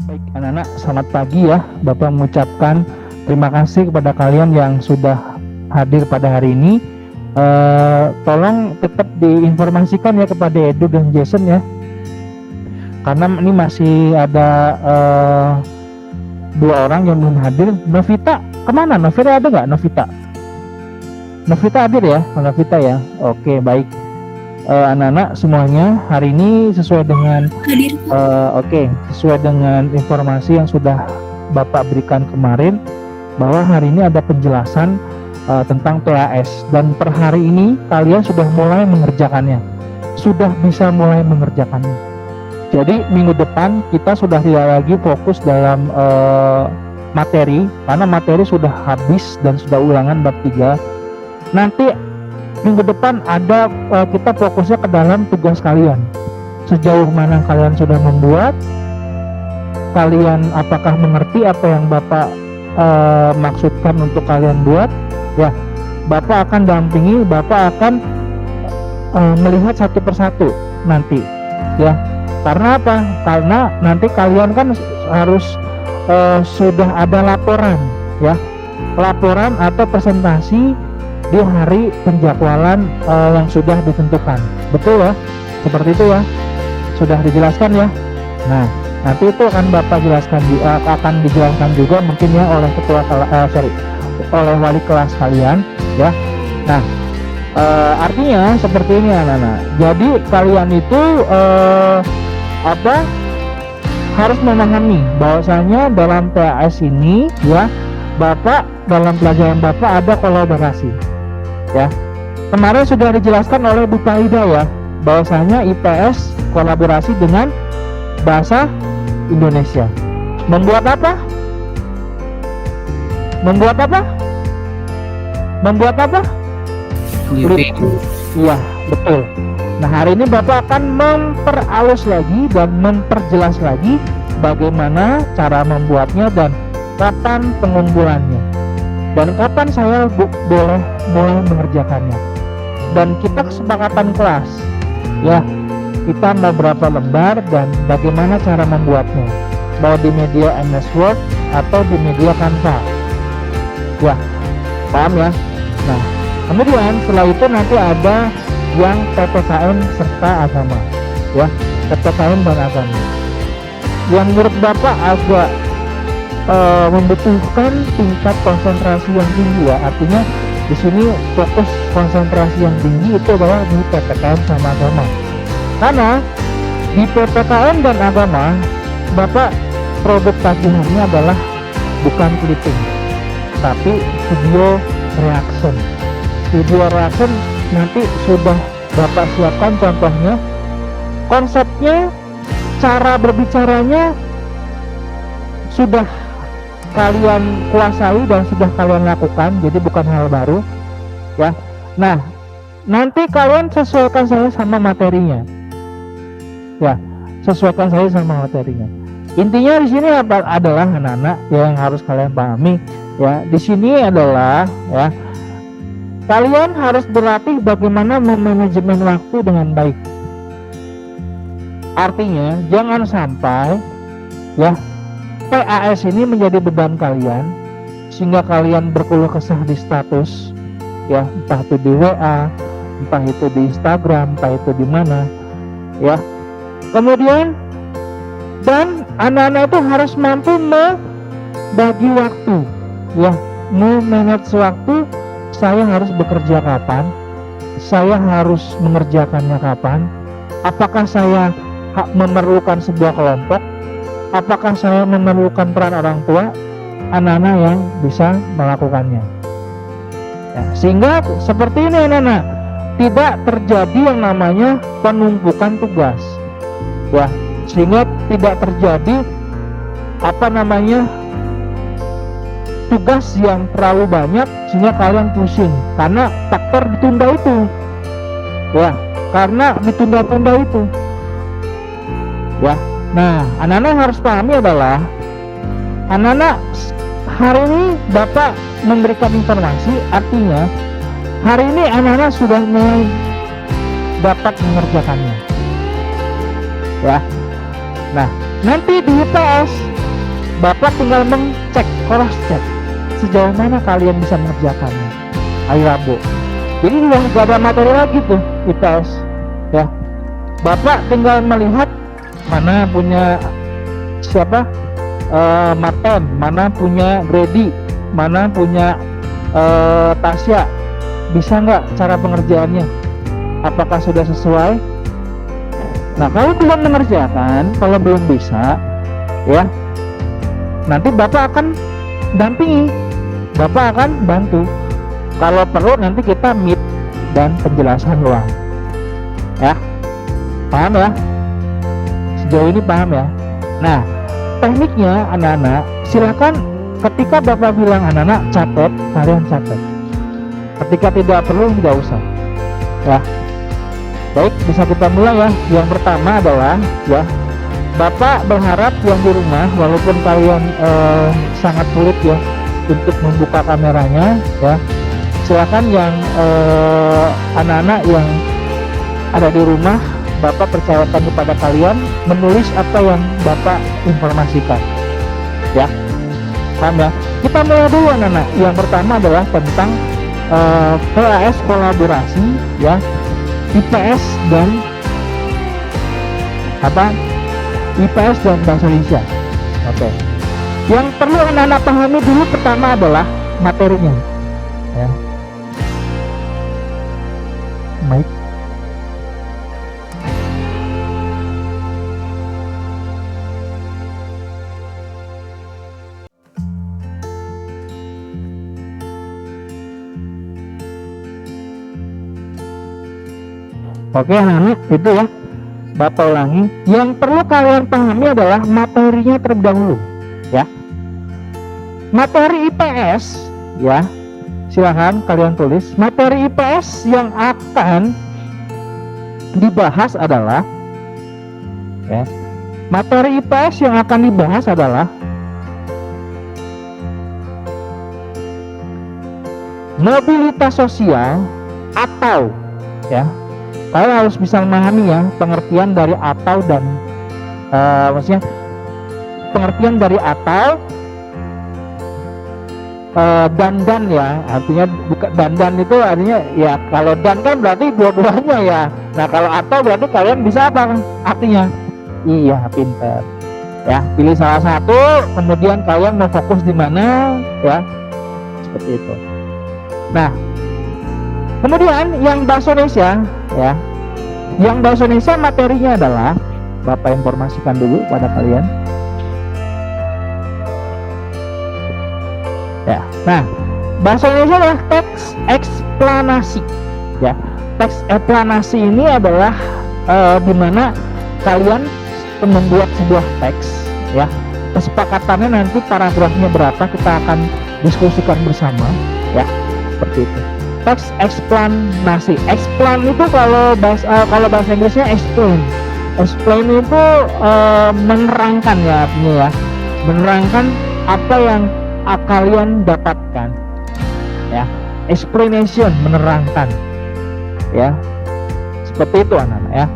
Baik anak-anak, selamat pagi ya. Bapak mengucapkan terima kasih kepada kalian yang sudah hadir pada hari ini. Tolong tetap diinformasikan ya kepada Edu dan Jason ya, karena ini masih ada dua orang yang belum hadir. Novita kemana? Novita ada nggak? Novita hadir ya? Novita ya. Oke, baik. Anak-anak semuanya hari ini sesuai dengan sesuai dengan informasi yang sudah Bapak berikan kemarin, bahwa hari ini ada penjelasan tentang PAS, dan per hari ini kalian sudah mulai mengerjakannya, sudah bisa mulai mengerjakannya. Jadi minggu depan kita sudah tidak lagi fokus dalam materi, karena materi sudah habis dan sudah ulangan bab 3. Nanti minggu depan ada kita fokusnya ke dalam tugas kalian. Sejauh mana kalian sudah membuat, kalian apakah mengerti apa yang Bapak maksudkan untuk kalian buat ya. Bapak akan dampingi, Bapak akan melihat satu persatu nanti ya. Karena apa? Karena nanti kalian kan harus sudah ada laporan ya, laporan atau presentasi di hari penjadwalan yang sudah ditentukan. Betul ya? Seperti itu ya. Sudah dijelaskan ya. Nah, nanti itu akan Bapak jelaskan, akan dijelaskan juga mungkin ya oleh oleh wali kelas kalian ya. Nah, artinya seperti ini anak-anak. Jadi kalian itu harus memahami bahwasanya dalam PAS ini ya, Bapak dalam pelajaran Bapak ada kolaborasi. Ya, kemarin sudah dijelaskan oleh Bu Faida ya, bahwasanya IPS kolaborasi dengan bahasa Indonesia. Membuat apa? Membuat apa? Membuat apa? Iya, betul. Nah, hari ini Bapak akan memperhalus lagi dan memperjelas lagi bagaimana cara membuatnya dan kapan pengumpulannya, dan kapan saya boleh mulai mengerjakannya. Dan kita kesepakatan kelas ya, kita mau berapa lembar dan bagaimana cara membuatnya, mau di media MS Word atau di media Canva ya, paham ya. Nah, kemudian setelah itu nanti ada yang PPKN serta agama ya, PPKN dan agama yang menurut Bapak agak membutuhkan tingkat konsentrasi yang tinggi ya. Artinya di sini fokus konsentrasi yang tinggi itu adalah di PPKN sama agama, karena di PPKN dan agama Bapak produk tagihannya adalah bukan clipping tapi video reaction. Video reaction nanti sudah Bapak siapkan contohnya, konsepnya, cara berbicaranya sudah kalian kuasai dan sudah kalian lakukan, jadi bukan hal baru ya. Nah, nanti kalian sesuaikan saya sama materinya ya, sesuaikan saya sama materinya. Intinya di sini adalah anak-anak yang harus kalian pahami ya. Di sini adalah ya, kalian harus berlatih bagaimana memanajemen waktu dengan baik. Artinya jangan sampai ya PAS ini menjadi beban kalian sehingga kalian berkeluh kesah di status ya, entah itu di WA, entah itu di Instagram, entah itu di mana ya. Kemudian dan anak-anak itu harus mampu membagi waktu ya, memanage waktu. Saya harus bekerja kapan, saya harus mengerjakannya kapan, apakah saya memerlukan sebuah kelompok, apakah saya memerlukan peran orang tua, anak-anak yang bisa melakukannya ya, sehingga seperti ini anak-anak, tidak terjadi yang namanya penumpukan tugas ya, sehingga tidak terjadi tugas yang terlalu banyak sehingga kalian pusing karena faktor ditunda itu ya, karena ditunda-tunda itu ya. Nah, anak-anak harus pahami adalah anak-anak hari ini Bapak memberikan informasi, artinya hari ini anak-anak sudah mulai dapat mengerjakannya ya. Nah, nanti di IPS Bapak tinggal mengcek, cross check sejauh mana kalian bisa mengerjakannya hari Rabu. Jadi udah gak ada materi lagi tuh IPS ya. Bapak tinggal melihat mana punya siapa, Martin, mana punya Grady, mana punya Tasya, bisa nggak cara pengerjaannya, apakah sudah sesuai. Nah kalau belum mengerjakan, kalau belum bisa ya, nanti Bapak akan dampingi, Bapak akan bantu. Kalau perlu nanti kita meet dan penjelasan ulang ya. Paham ya? Sejauh ini paham ya? Nah tekniknya anak-anak, silakan ketika Bapak bilang anak-anak catat, kalian catat. Ketika tidak perlu, tidak usah ya. Baik, bisa kita mulai ya. Yang pertama adalah ya, Bapak berharap yang di rumah, walaupun kalian sangat sulit ya untuk membuka kameranya ya, silakan yang anak-anak yang ada di rumah, Bapak percayakan kepada kalian menulis apa yang Bapak informasikan ya. Paham ya? Kita mulai dulu anak-anak. Yang pertama adalah tentang PAS kolaborasi ya, IPS dan apa? IPS dan bahasa Indonesia. Oke. Yang perlu anak-anak pahami dulu pertama adalah materinya ya. Baik. Oke anak-anak, itu ya Bapak ulangi. Yang perlu kalian pahami adalah materinya terlebih dahulu ya. Materi IPS ya, silahkan kalian tulis. Materi IPS yang akan dibahas adalah ya, materi IPS yang akan dibahas adalah mobilitas sosial atau ya, kalian harus bisa memahami ya pengertian dari atau dan maksudnya pengertian dari atau dan ya, artinya bukan dan itu artinya ya, kalau dan kan berarti dua-duanya ya. Nah kalau atau berarti kalian bisa apa artinya? Iya, pinter ya, pilih salah satu kemudian kalian mau fokus di mana ya, seperti itu. Nah kemudian yang bahasa Indonesia ya, yang bahasa Indonesia materinya adalah, Bapak informasikan dulu pada kalian ya. Nah bahasa Indonesia adalah teks eksplanasi ya. Teks eksplanasi ini adalah dimana kalian membuat sebuah teks ya. Kesepakatannya nanti paragrafnya berapa kita akan diskusikan bersama ya, seperti itu. Teks eksplanasi. Explain itu kalau bahasa Inggrisnya explain. Explain itu menerangkan ya, artinya ya, menerangkan apa yang kalian dapatkan ya. Explanation, menerangkan ya, seperti itu anak-anak ya.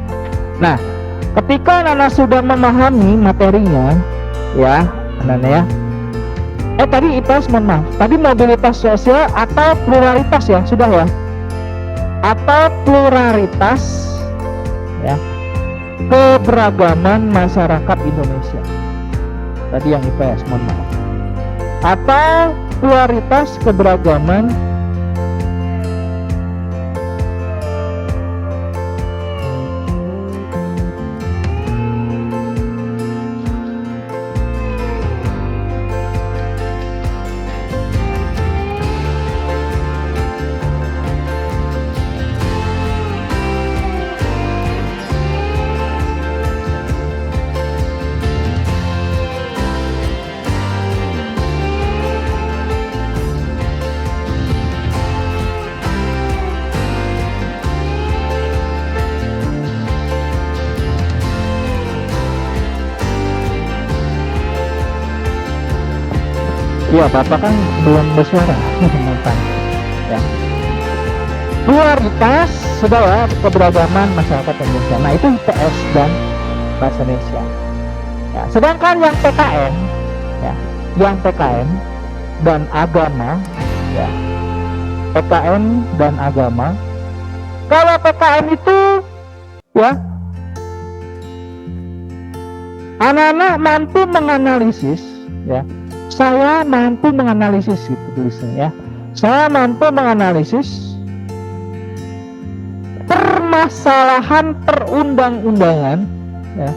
Nah ketika anak-anak sudah memahami materinya ya anak-anak ya, tadi IPS, mohon maaf, tadi mobilitas sosial atau pluralitas ya, sudah ya, atau pluralitas ya, keberagaman masyarakat Indonesia. Tadi yang IPS, mohon maaf, atau pluralitas keberagaman ya. Bapak kan belum bersuara ya. Pluralitas saudara, keberagaman masyarakat Indonesia. Nah itu IPS dan bahasa Indonesia ya. Sedangkan yang PKN ya, yang PKN dan agama, ya, PKN dan agama. Kalau PKN itu, ya, anak-anak mampu menganalisis, ya, saya mampu menganalisis itu tulisnya, ya, saya mampu menganalisis permasalahan perundang-undangan, ya,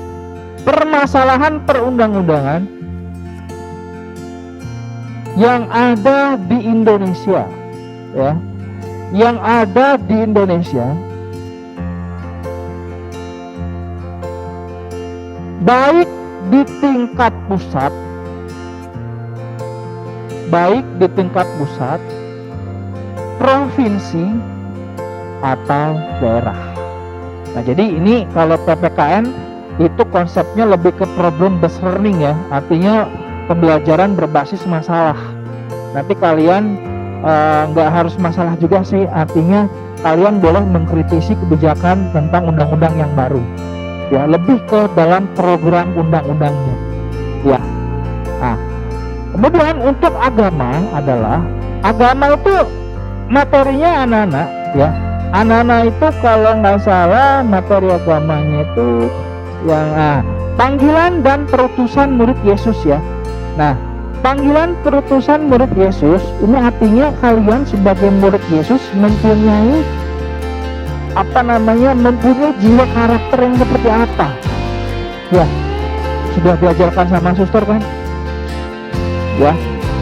permasalahan perundang-undangan yang ada di Indonesia, ya, yang ada di Indonesia, baik di tingkat pusat, provinsi atau daerah. Nah, jadi ini kalau PPKN itu konsepnya lebih ke problem based learning, ya, artinya pembelajaran berbasis masalah. Nanti kalian nggak harus masalah juga sih, artinya kalian boleh mengkritisi kebijakan tentang undang-undang yang baru, ya, lebih ke dalam program undang-undangnya, ya. Nah, kemudian untuk agama adalah, agama itu materinya anak-anak, ya, anak-anak itu kalau nggak salah materi agamanya itu yang panggilan dan perutusan murid Yesus, ya. Nah, panggilan perutusan murid Yesus ini artinya kalian sebagai murid Yesus mempunyai mempunyai jiwa karakter yang seperti apa, ya. Sudah diajarkan sama suster kan, ya,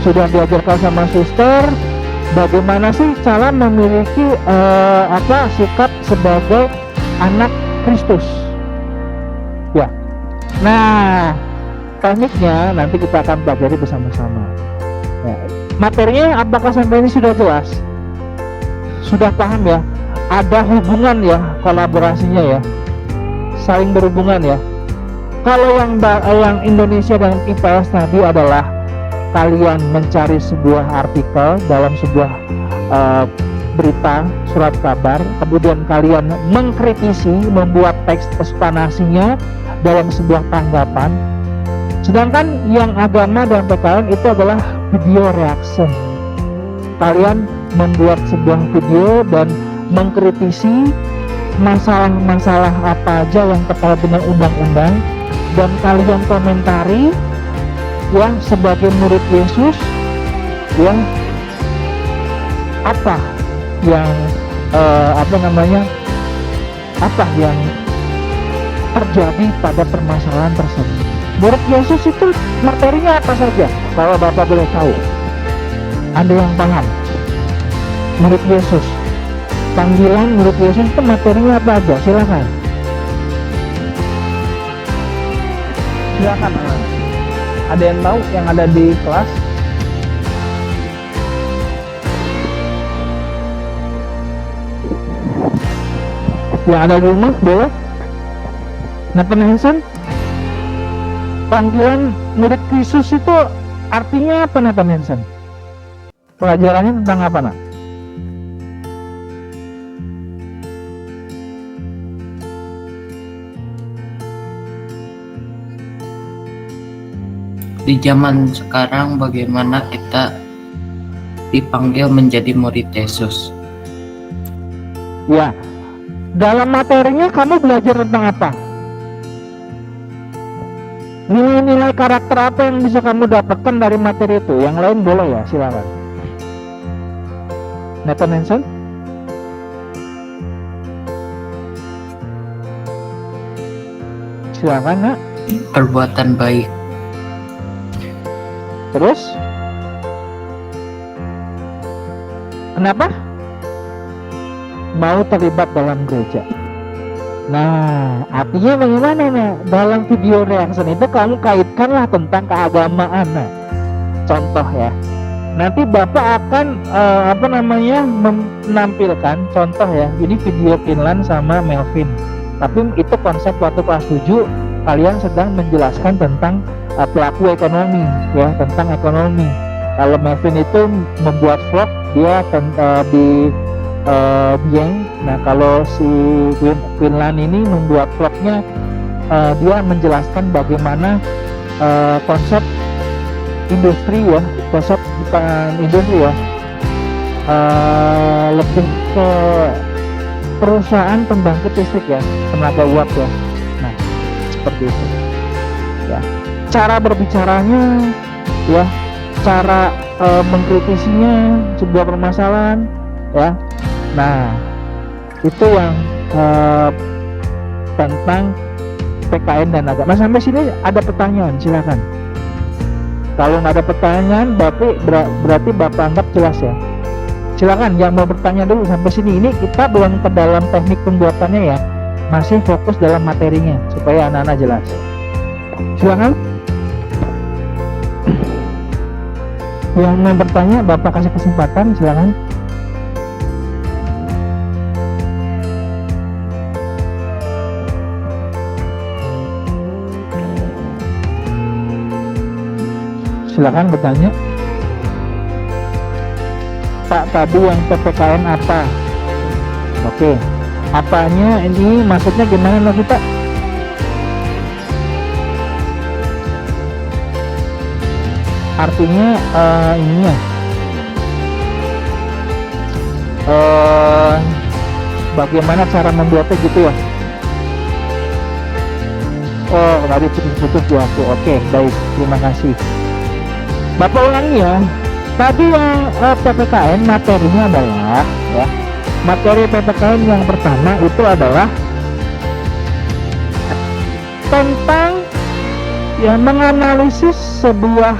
sudah diajarkan sama suster bagaimana sih cara memiliki sikap sebagai anak Kristus, ya. Nah, tekniknya nanti kita akan pelajari bersama-sama, ya. Materinya apakah sampai ini sudah jelas, sudah paham, ya? Ada hubungan, ya, kolaborasinya, ya, saling berhubungan, ya. Kalau yang Indonesia dan IPS tadi adalah kalian mencari sebuah artikel dalam sebuah berita, surat kabar, kemudian kalian mengkritisi, membuat teks eksplanasinya dalam sebuah tanggapan. Sedangkan yang agama dan PKN itu adalah video reaction. Kalian membuat sebuah video dan mengkritisi masalah-masalah apa aja yang terkait dengan undang-undang, dan kalian komentari, ya, sebagai murid Yesus, ya, apa yang apa yang terjadi pada permasalahan tersebut. Murid Yesus itu materinya apa saja, kalau Bapak boleh tahu? Ada yang paham? Murid Yesus, panggilan murid Yesus itu materinya apa aja? Silakan. Silakan. Ada yang tahu yang ada di kelas? Yang ada di rumah boleh. Nathan Hansen, panggilan murid Yesus itu artinya apa, Nathan Hansen? Pelajarannya tentang apa, nak? Di zaman sekarang bagaimana kita dipanggil menjadi murid Yesus? Ya, dalam materinya kamu belajar tentang apa? Nilai-nilai karakter apa yang bisa kamu dapatkan dari materi itu? Yang lain boleh, ya, silakan. Nathan Hansen? Silakan, nak. Perbuatan baik. Terus? Kenapa? Mau terlibat dalam gereja. Nah, artinya bagaimana, nih? Dalam video reaction itu kamu kaitkanlah tentang keagamaan. Nah, contoh, ya. Nanti Bapak akan menampilkan contoh, ya. Ini video Finland sama Melvin. Tapi itu konsep waktu kelas 7 kalian sedang menjelaskan tentang pelaku ekonomi, ya, tentang ekonomi. Kalau Melvin itu membuat vlog, dia di Bieng. Nah, kalau si Finland ini membuat vlognya, dia menjelaskan bagaimana konsep industri ya, konsep bukan industri ya, lebih ke perusahaan pembangkit listrik ya, tenaga uap ya. Nah, seperti itu ya. Cara berbicaranya ya, cara mengkritisinya sebuah permasalahan ya. Nah, itu yang tentang PKN dan agama. Sampai sini ada pertanyaan, silakan. Kalau nggak ada pertanyaan, berarti Bapak anggap jelas ya. Silakan yang mau bertanya dulu sampai sini. Ini kita belum ke dalam teknik pembuatannya ya, masih fokus dalam materinya supaya anak-anak jelas. Silakan. Yang mau bertanya, Bapak kasih kesempatan, silakan. Silakan bertanya. Pak, tadi yang PPKN apa? Oke, apanya ini maksudnya gimana Novita? Artinya ininya bagaimana cara membuatnya gitu ya? Oh, tadi putus-putus ya. Oke, baik, terima kasih. Bapak ulangi ya. Tadi yang PPKN materinya adalah ya, materi PPKN yang pertama itu adalah tentang ya menganalisis sebuah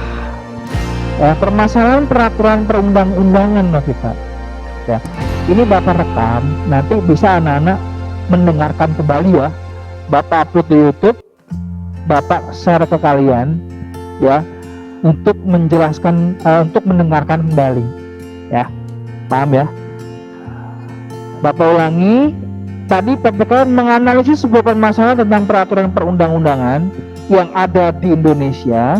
permasalahan peraturan perundang-undangan Novita. Ya, ini Bapak rekam, nanti bisa anak-anak mendengarkan kembali ya. Bapak upload di YouTube, Bapak share ke kalian ya, untuk menjelaskan, untuk mendengarkan kembali ya, paham ya. Bapak ulangi, tadi PPKN menganalisis sebuah permasalahan tentang peraturan perundang-undangan yang ada di Indonesia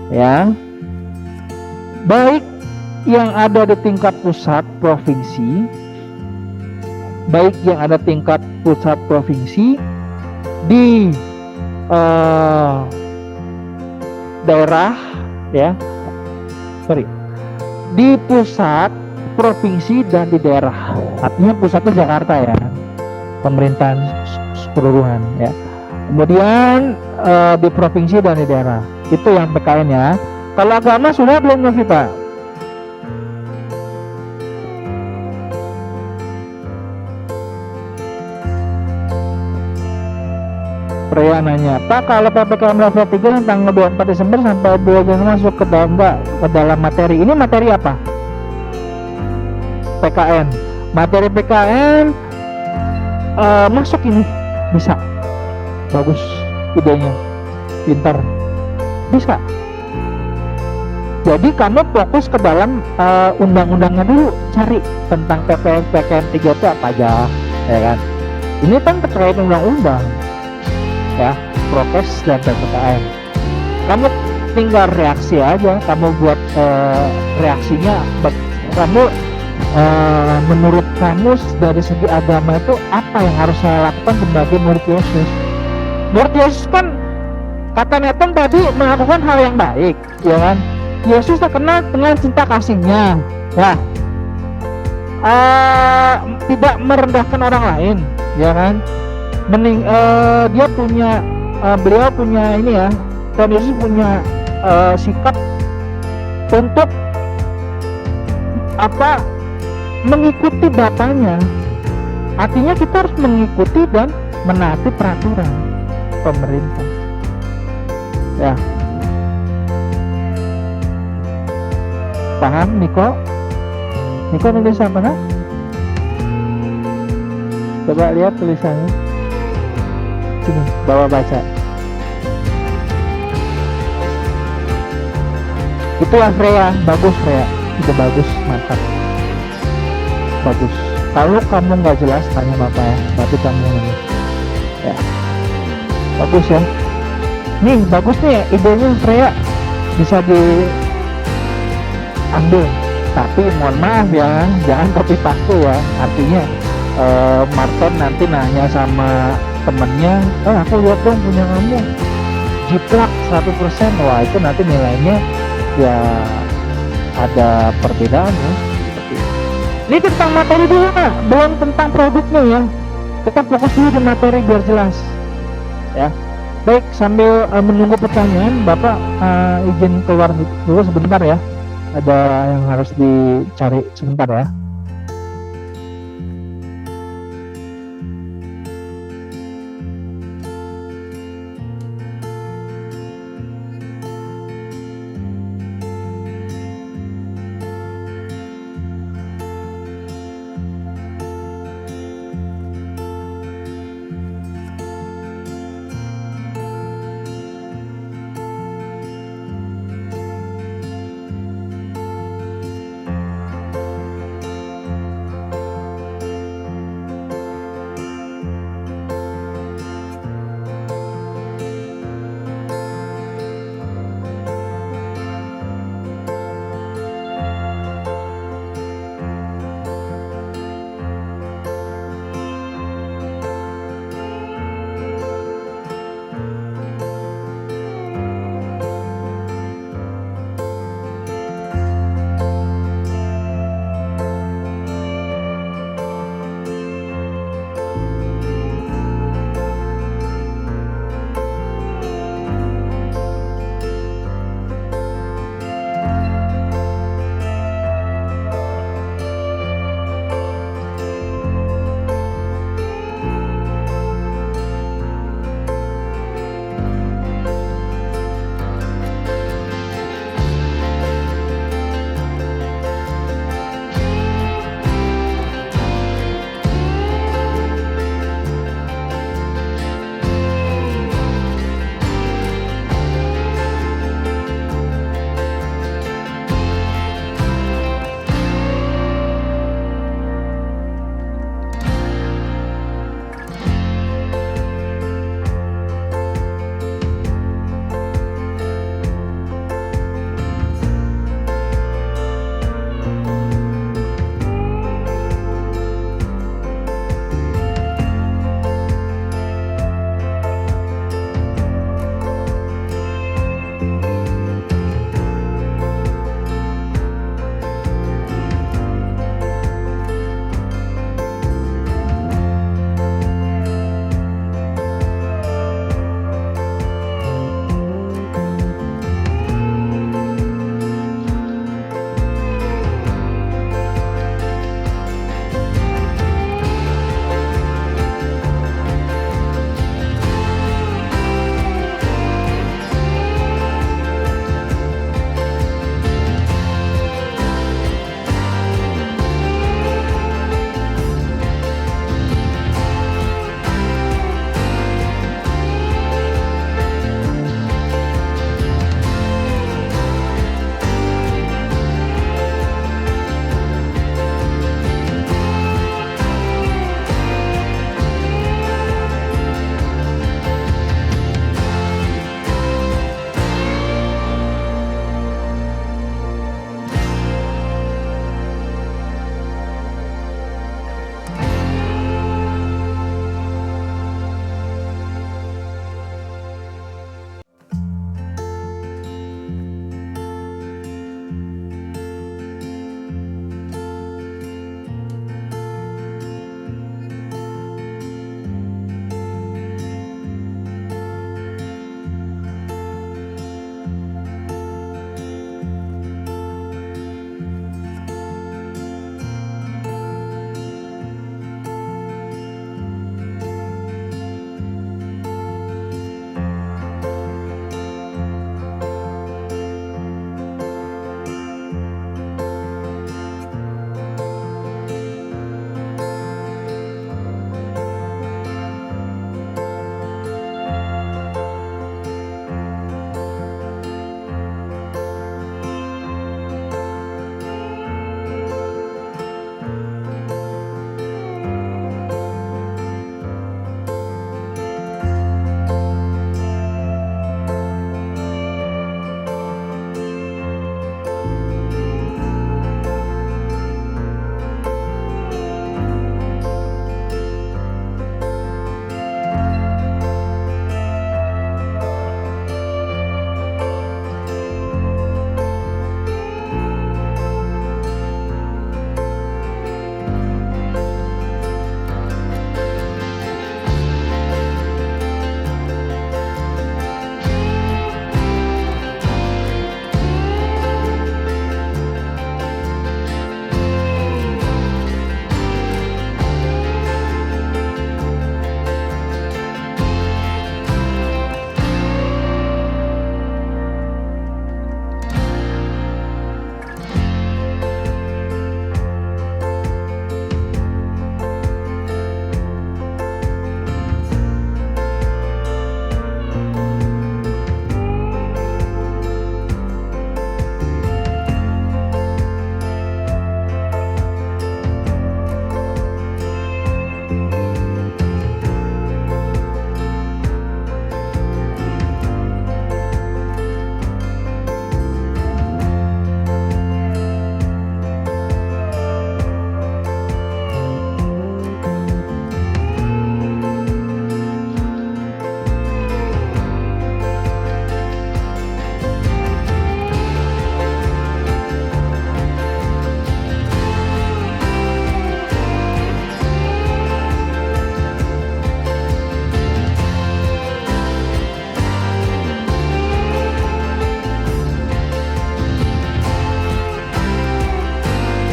ya, baik yang ada di tingkat pusat provinsi, baik yang ada tingkat pusat provinsi di daerah ya, di pusat provinsi dan di daerah. Artinya pusatnya Jakarta ya, pemerintahan keseluruhan ya. Kemudian di provinsi dan di daerah, itu yang PKN ya. Kalau agama sudah belum Novita? Freya nanya, Pak, kalau PPKM level 3 tanggal 24 Desember sampai 2 Januari masuk ke dalam materi. Ini materi apa? PKN. Materi PKN masuk ini. Bisa. Bagus idenya. Pintar. Bisa. Jadi kamu fokus ke dalam undang-undangnya dulu, cari tentang PKN 3 itu apa aja, ya kan? Ini kan terkait undang-undang. Ya, prokes dan PPKM. Kamu tinggal reaksi aja, kamu buat reaksinya. Kamu menurut kamu dari segi agama itu apa yang harus saya lakukan sebagai murid Yesus? Murid Yesus kan kata Nathan tadi melakukan hal yang baik, ya kan? Yesus terkenal dengan cinta kasihnya, ya. Tidak merendahkan orang lain, ya kan? Dia punya beliau punya ini ya, Tuhan Yesus punya sikap untuk apa, mengikuti Bapaknya. Artinya kita harus mengikuti dan menaati peraturan pemerintah ya. Paham Niko? Niko nulis apa nak? Coba lihat tulisannya. Sini, bawa baca. Itulah Freya, bagus Freya, itu bagus, mantap, bagus. Kalau kamu nggak jelas tanya Bapak ya, berarti kamu ini ya, bagus ya. Nih bagus nih idenya Freya, bisa diambil. Tapi mohon maaf ya, jangan copy paste ya. Artinya Martin nanti nanya sama temennya, aku lihat dong punya kamu, jiplak 100%, wah itu nanti nilainya ya ada perbedaan ya. Seperti itu. Ini tentang materi dulu Nak, belum tentang produknya ya. Kita fokus dulu di materi biar jelas ya. Baik, sambil menunggu pertanyaan, Bapak izin keluar dulu sebentar ya. Ada yang harus dicari sebentar ya.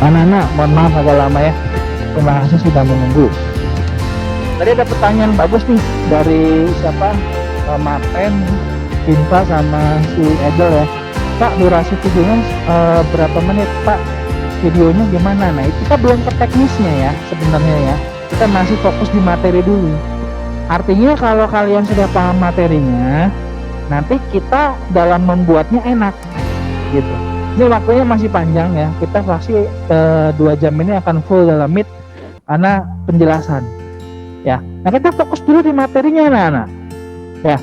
Anak-anak, mohon maaf agak lama ya. Terima kasih sudah menunggu. Tadi ada pertanyaan bagus nih dari siapa? Martin, Vinta sama si Edel ya. Pak, durasi videonya berapa menit Pak? Videonya gimana? Nah, itu kita belum ke teknisnya ya sebenarnya ya. Kita masih fokus di materi dulu. Artinya kalau kalian sudah paham materinya, nanti kita dalam membuatnya enak gitu. Ini waktunya masih panjang ya. Kita pasti 2 jam ini akan full dalam Meet karena penjelasan. Ya. Nah, kita fokus dulu di materinya anak-anak. Ya.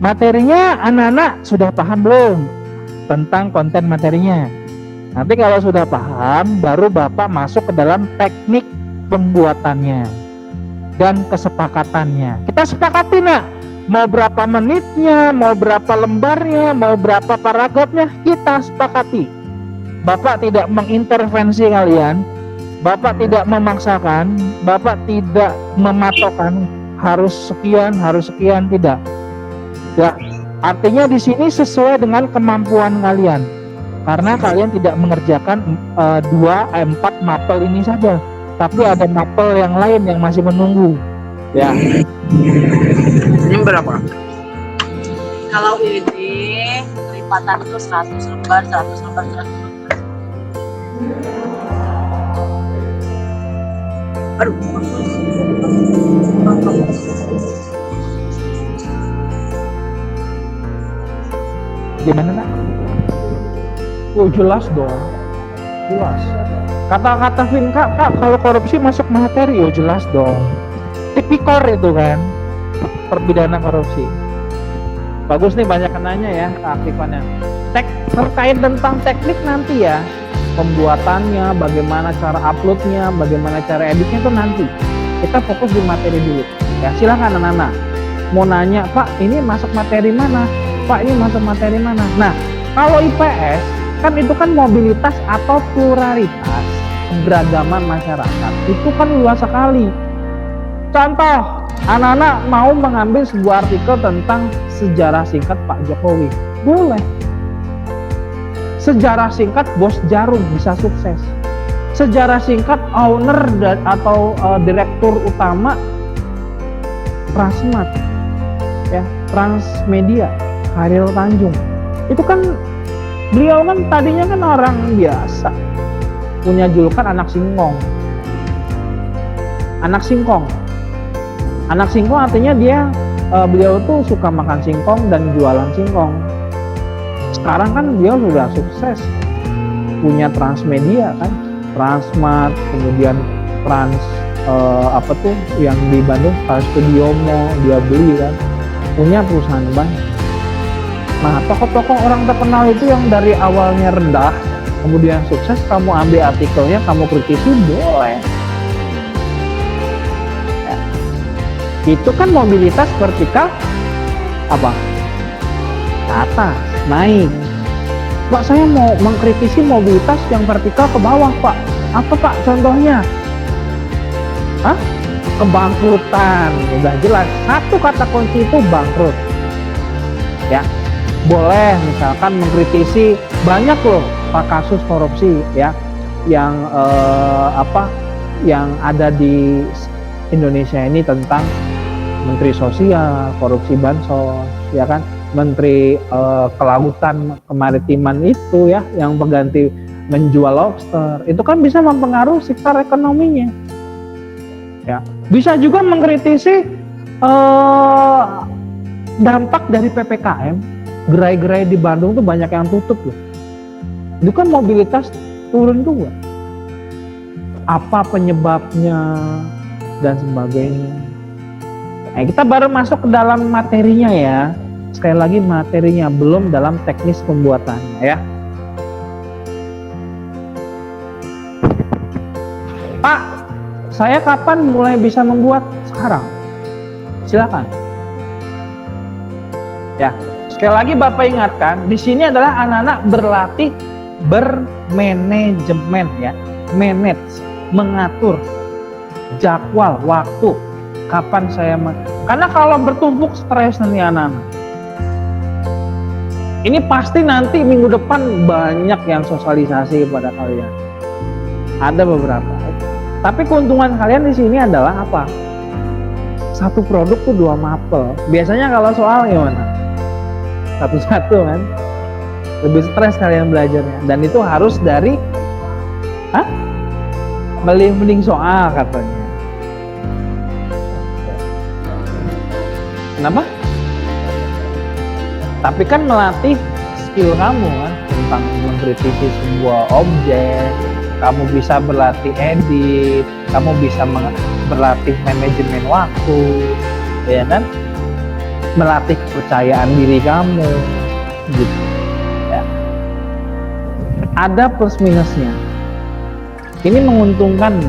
Materinya anak-anak sudah paham belum tentang konten materinya? Nanti kalau sudah paham, baru Bapak masuk ke dalam teknik pembuatannya dan kesepakatannya. Kita sepakati nak, mau berapa menitnya, mau berapa lembarnya, mau berapa paragrafnya, kita sepakati. Bapak tidak mengintervensi kalian, Bapak tidak memaksakan, Bapak tidak mematokkan harus sekian, tidak. Ya, artinya di sini sesuai dengan kemampuan kalian. Karena kalian tidak mengerjakan 4 mapel ini saja, tapi ada mapel yang lain yang masih menunggu. Ya. Ini berapa? Kalau ini kelipatan itu 100 lembar, 100 lembar, 100 lembar. Aduh. Gimana nak? Oh, jelas dong. Jelas. Kata-kata Vinka, Kak, kalau korupsi masuk materi, oh jelas dong. Tipikor itu kan, pidana korupsi. Bagus nih, banyak yang nanya ya keaktifannya. Terkait tentang teknik nanti ya, pembuatannya, bagaimana cara uploadnya, bagaimana cara editnya itu nanti. Kita fokus di materi dulu. Ya, silakan anak-anak. Mau nanya, Pak, ini masuk materi mana? Pak, ini masuk materi mana? Nah, kalau IPS kan itu kan mobilitas atau pluralitas keberagaman masyarakat. Itu kan luas sekali. Contoh, anak-anak mau mengambil sebuah artikel tentang sejarah singkat Pak Jokowi. Boleh. Sejarah singkat Bos Jarum bisa sukses. Sejarah singkat owner atau direktur utama Transmart, ya, Transmedia, Hairil Tanjung. Itu kan beliau kan tadinya kan orang biasa, punya julukan anak singkong. Anak singkong. Anak singkong artinya beliau tuh suka makan singkong dan jualan singkong. Sekarang kan beliau sudah sukses, punya Transmedia kan, Transmart, kemudian apa tuh yang di Bandung Trans Studio Mall dia beli kan, punya perusahaan banyak. Nah, tokoh-tokoh orang terkenal itu yang dari awalnya rendah, kemudian sukses, kamu ambil artikelnya, kamu kritisi, boleh. Ya. Itu kan mobilitas vertikal, apa? Ke atas, naik. Pak, saya mau mengkritisi mobilitas yang vertikal ke bawah, Pak. Apa, Pak, contohnya? Hah? Kebangkrutan, udah jelas. Satu kata kunci itu bangkrut. Ya. Boleh misalkan mengkritisi banyak loh Pak kasus korupsi ya yang yang ada di Indonesia ini tentang Menteri Sosial, korupsi bansos, ya kan, Menteri Kelautan Kemaritiman itu ya yang pengganti menjual lobster, itu kan bisa mempengaruhi sektor ekonominya. Ya, bisa juga mengkritisi dampak dari PPKM. Gerai-gerai di Bandung tuh banyak yang tutup loh. Itu kan mobilitas turun juga. Apa penyebabnya dan sebagainya. Nah, kita baru masuk ke dalam materinya ya. Sekali lagi materinya, belum dalam teknis pembuatannya ya. Pak, saya kapan mulai bisa membuat? Sekarang. Silakan. Ya. Sekali lagi Bapak ingatkan, di sini adalah anak-anak berlatih bermanajemen ya, manage, mengatur jadwal waktu. Kapan saya karena kalau bertumpuk stres nanti anak-anak. Ini pasti nanti minggu depan banyak yang sosialisasi kepada kalian. Ada beberapa. Tapi keuntungan kalian di sini adalah apa? Satu produk tuh 2 mapel. Biasanya kalau soal gimana? Satu-satu kan? Lebih stres kalian belajarnya. Dan itu harus dari mending soal katanya. Kenapa? Tapi kan melatih skill kamu kan tentang mengkritisi sebuah objek, kamu bisa berlatih edit, kamu bisa berlatih manajemen waktu, ya kan? Melatih kepercayaan diri kamu, gitu. Ya. Ada plus minusnya. Ini menguntungkan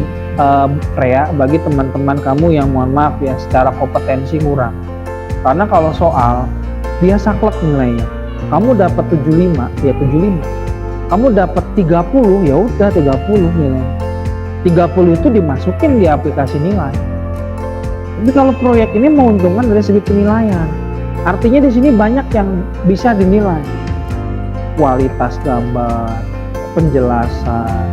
Rea bagi teman-teman kamu yang mohon maaf ya secara kompetensi kurang. Karena kalau soal dia saklek nilainya. Kamu dapat 75, ya 75. Kamu dapat 30, ya udah 30 nilai. 30 itu dimasukin di aplikasi nilai. Tapi kalau proyek ini menguntungkan dari segi penilaian. Artinya di sini banyak yang bisa dinilai. Kualitas gambar, penjelasan.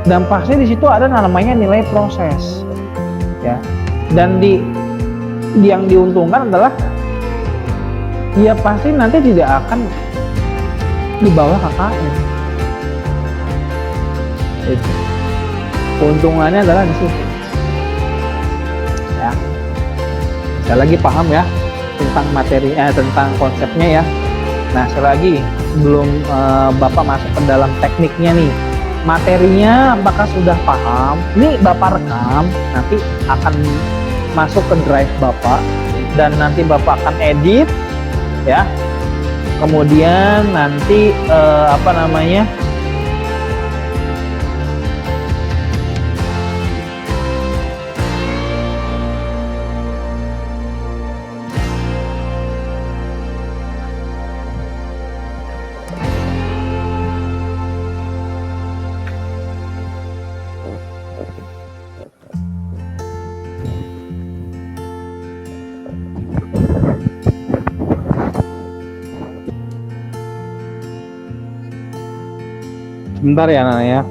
Dan pasti di situ ada namanya nilai proses. Ya. Dan yang diuntungkan adalah dia pasti nanti tidak akan di bawah KKN. Itu. Keuntungannya adalah di situ. Ya. Saya lagi paham ya tentang materi, tentang konsepnya ya. Nah, sekali lagi sebelum Bapak masuk ke dalam tekniknya nih, materinya apakah sudah paham? Ini Bapak rekam, nanti akan masuk ke drive Bapak dan nanti Bapak akan edit ya. Kemudian nanti sebentar ya Nana ya.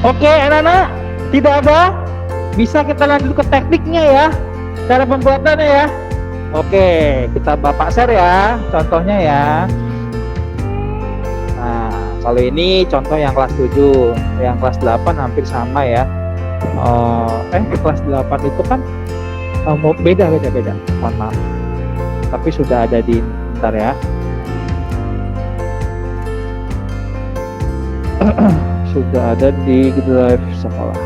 Oke, anak-anak, tidak ada. Bisa kita lanjut ke tekniknya ya, cara pembuatannya ya. Oke, kita Bapak share ya, contohnya ya. Nah, kalau ini contoh yang kelas 7, yang kelas 8 hampir sama ya. Kelas 8 itu kan beda, mohon maaf. Tapi sudah ada di, bentar ya. Sudah ada di drive sekolah.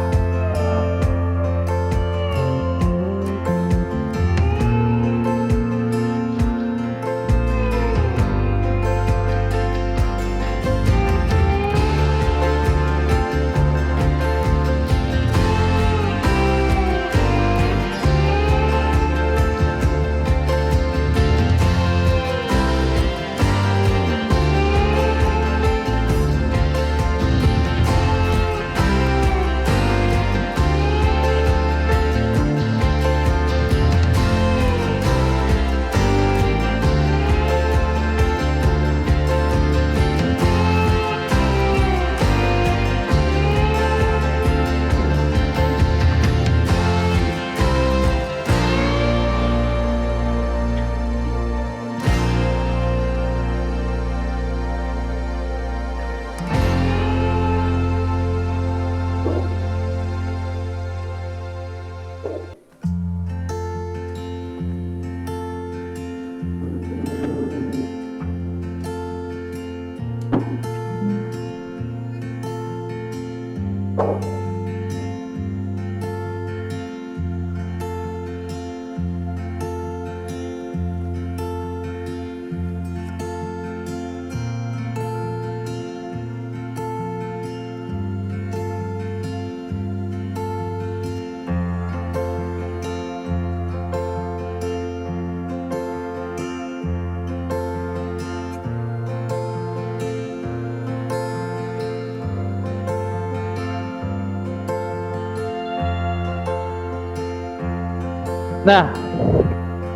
Nah,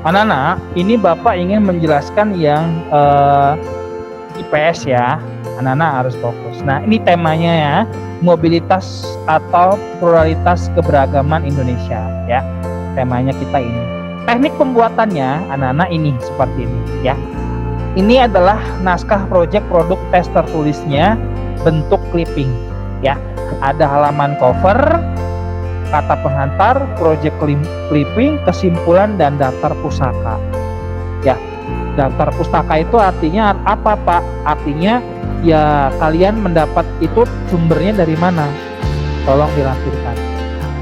anak-anak, ini Bapak ingin menjelaskan yang IPS ya. Anak-anak harus fokus. Nah, ini temanya ya, mobilitas atau pluralitas keberagaman Indonesia ya. Temanya kita ini. Teknik pembuatannya anak-anak ini seperti ini ya. Ini adalah naskah proyek produk tes tertulisnya bentuk clipping ya. Ada halaman cover, kata penghantar, proyek clipping, kesimpulan dan daftar pustaka. Ya, daftar pustaka itu artinya apa, Pak? Artinya ya kalian mendapat itu sumbernya dari mana? Tolong dilampirkan.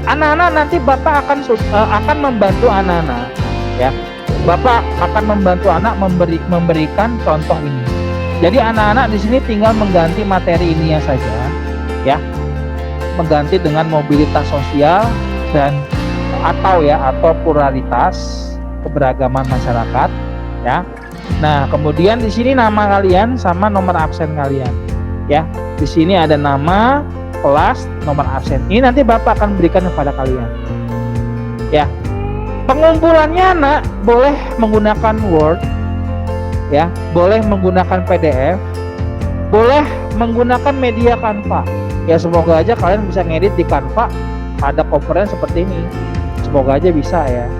Anak-anak nanti Bapak akan membantu anak-anak ya. Bapak akan membantu anak memberikan contoh ini. Jadi anak-anak di sini tinggal mengganti materi ini saja ya. Mengganti dengan mobilitas sosial dan atau pluralitas keberagaman masyarakat ya. Nah, kemudian di sini nama kalian sama nomor absen kalian ya. Di sini ada nama, kelas, nomor absen. Ini nanti Bapak akan berikan kepada kalian ya. Pengumpulannya anak boleh menggunakan Word ya, boleh menggunakan PDF, boleh menggunakan media Canva ya. Semoga aja kalian bisa ngedit di Canva, ada komponen seperti ini. Semoga aja bisa ya,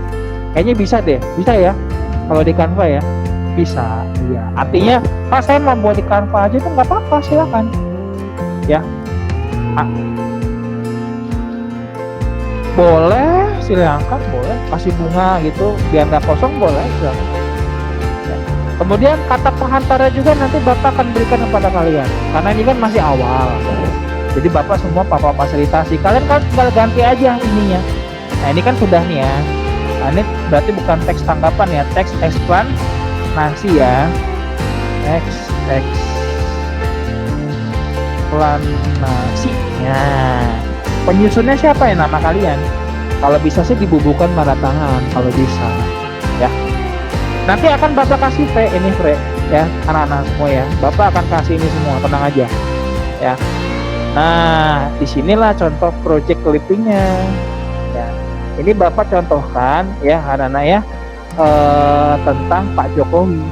kayaknya bisa deh, bisa ya kalau di Canva ya, bisa iya. Artinya Pak, saya membuat di Canva aja itu nggak apa-apa, silakan ya. Boleh, silakan, boleh kasih bunga gitu biar nggak kosong, boleh silakan ya. Kemudian kata penghantarnya juga nanti Bapak akan berikan kepada kalian karena ini kan masih awal. Jadi Bapak semua Bapak fasilitasi, kalian kan tinggal ganti aja ininya. Nah, ini kan sudah nih ya. Nah, ini berarti bukan teks tanggapan ya, teks eksplanasi ya. Teks eksplanasi. Nah, penyusunnya siapa ya, nama kalian? Kalau bisa sih dibubuhkan tanda tangan kalau bisa ya. Nanti akan Bapak kasih ini ya, anak-anak semua ya. Bapak akan kasih ini semua, tenang aja ya. Nah, disinilah contoh project clippingnya ya. Ini Bapak contohkan ya anak-anak ya, tentang Pak Jokowi,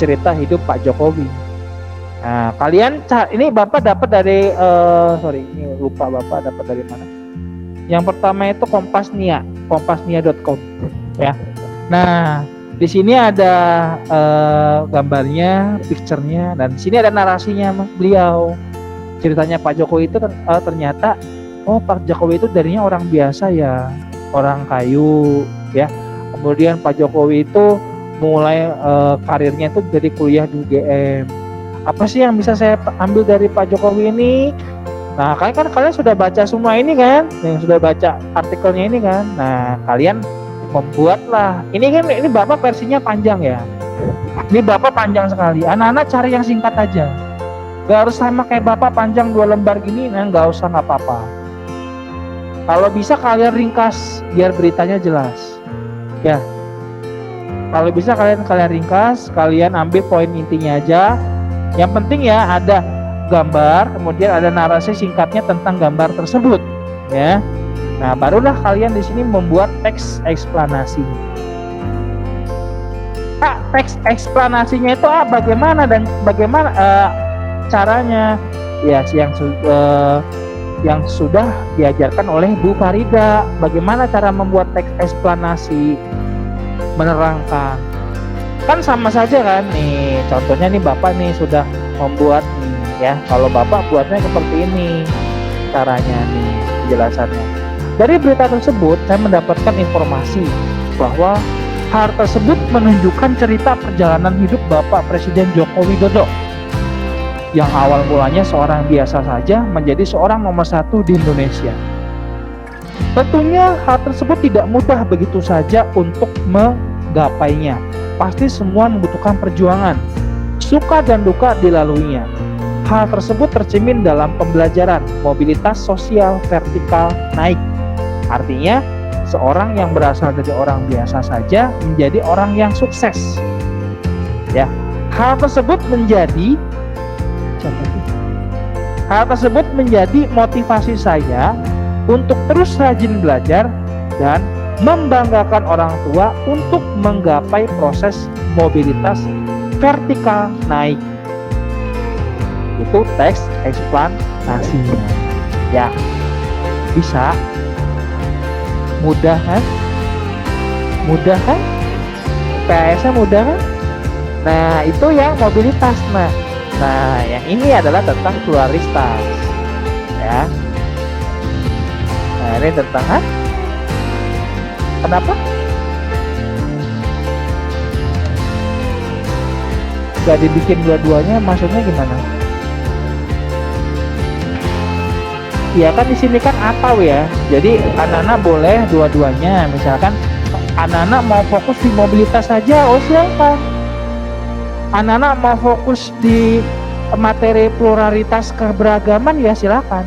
cerita hidup Pak Jokowi. Nah, kalian ini Bapak dapat dari ini lupa Bapak dapat dari mana. Yang pertama itu kompasnia.com ya. Nah, di sini ada gambarnya, picture-nya, dan di sini ada narasinya beliau. Ceritanya Pak Jokowi itu ternyata Pak Jokowi itu darinya orang biasa ya, orang kayu ya. Kemudian Pak Jokowi itu mulai karirnya itu dari kuliah di UGM. Apa sih yang bisa saya ambil dari Pak Jokowi ini? Nah, kalian sudah baca semua ini kan, yang sudah baca artikelnya ini kan. Nah, kalian membuatlah ini kan, ini Bapak versinya panjang ya. Ini Bapak panjang sekali. Anak-anak cari yang singkat aja. Gak harus sama kayak Bapak panjang 2 lembar gini, nah nggak usah, nggak apa-apa. Kalau bisa kalian ringkas biar beritanya jelas. Ya. Kalau bisa kalian ringkas, kalian ambil poin intinya aja. Yang penting ya ada gambar, kemudian ada narasi singkatnya tentang gambar tersebut, ya. Nah, barulah kalian di sini membuat teks eksplanasi. Pak, teks eksplanasinya itu bagaimana dan bagaimana caranya? Ya, yang sudah diajarkan oleh Bu Farida, bagaimana cara membuat teks eksplanasi, menerangkan. Kan sama saja kan nih, contohnya nih Bapak nih sudah membuat nih ya, kalau Bapak buatnya seperti ini caranya nih penjelasannya. Dari berita tersebut saya mendapatkan informasi bahwa hal tersebut menunjukkan cerita perjalanan hidup Bapak Presiden Joko Widodo yang awal mulanya seorang biasa saja menjadi seorang nomor 1 di Indonesia. Tentunya hal tersebut tidak mudah begitu saja untuk menggapainya. Pasti semua membutuhkan perjuangan, suka dan duka dilaluinya. Hal tersebut tercermin dalam pembelajaran mobilitas sosial vertikal naik. Artinya, seorang yang berasal dari orang biasa saja menjadi orang yang sukses. Ya, hal tersebut menjadi motivasi saya untuk terus rajin belajar dan membanggakan orang tua untuk menggapai proses mobilitas vertikal naik. Itu teks eksplanasinya. Ya, bisa. Mudah kan? Mudah kan? PAS-nya mudah kan? Nah, itu yang mobilitas. Nah, yang ini adalah tentang pluralitas. Ya. Nah, ini tentang kenapa? Gak dibikin dua-duanya, maksudnya gimana? Ya kan di sini kan atau ya. Jadi anak-anak boleh dua-duanya. Misalkan anak-anak mau fokus di mobilitas saja, oh silakan. Anak-anak mau fokus di materi pluralitas keberagaman, ya silakan.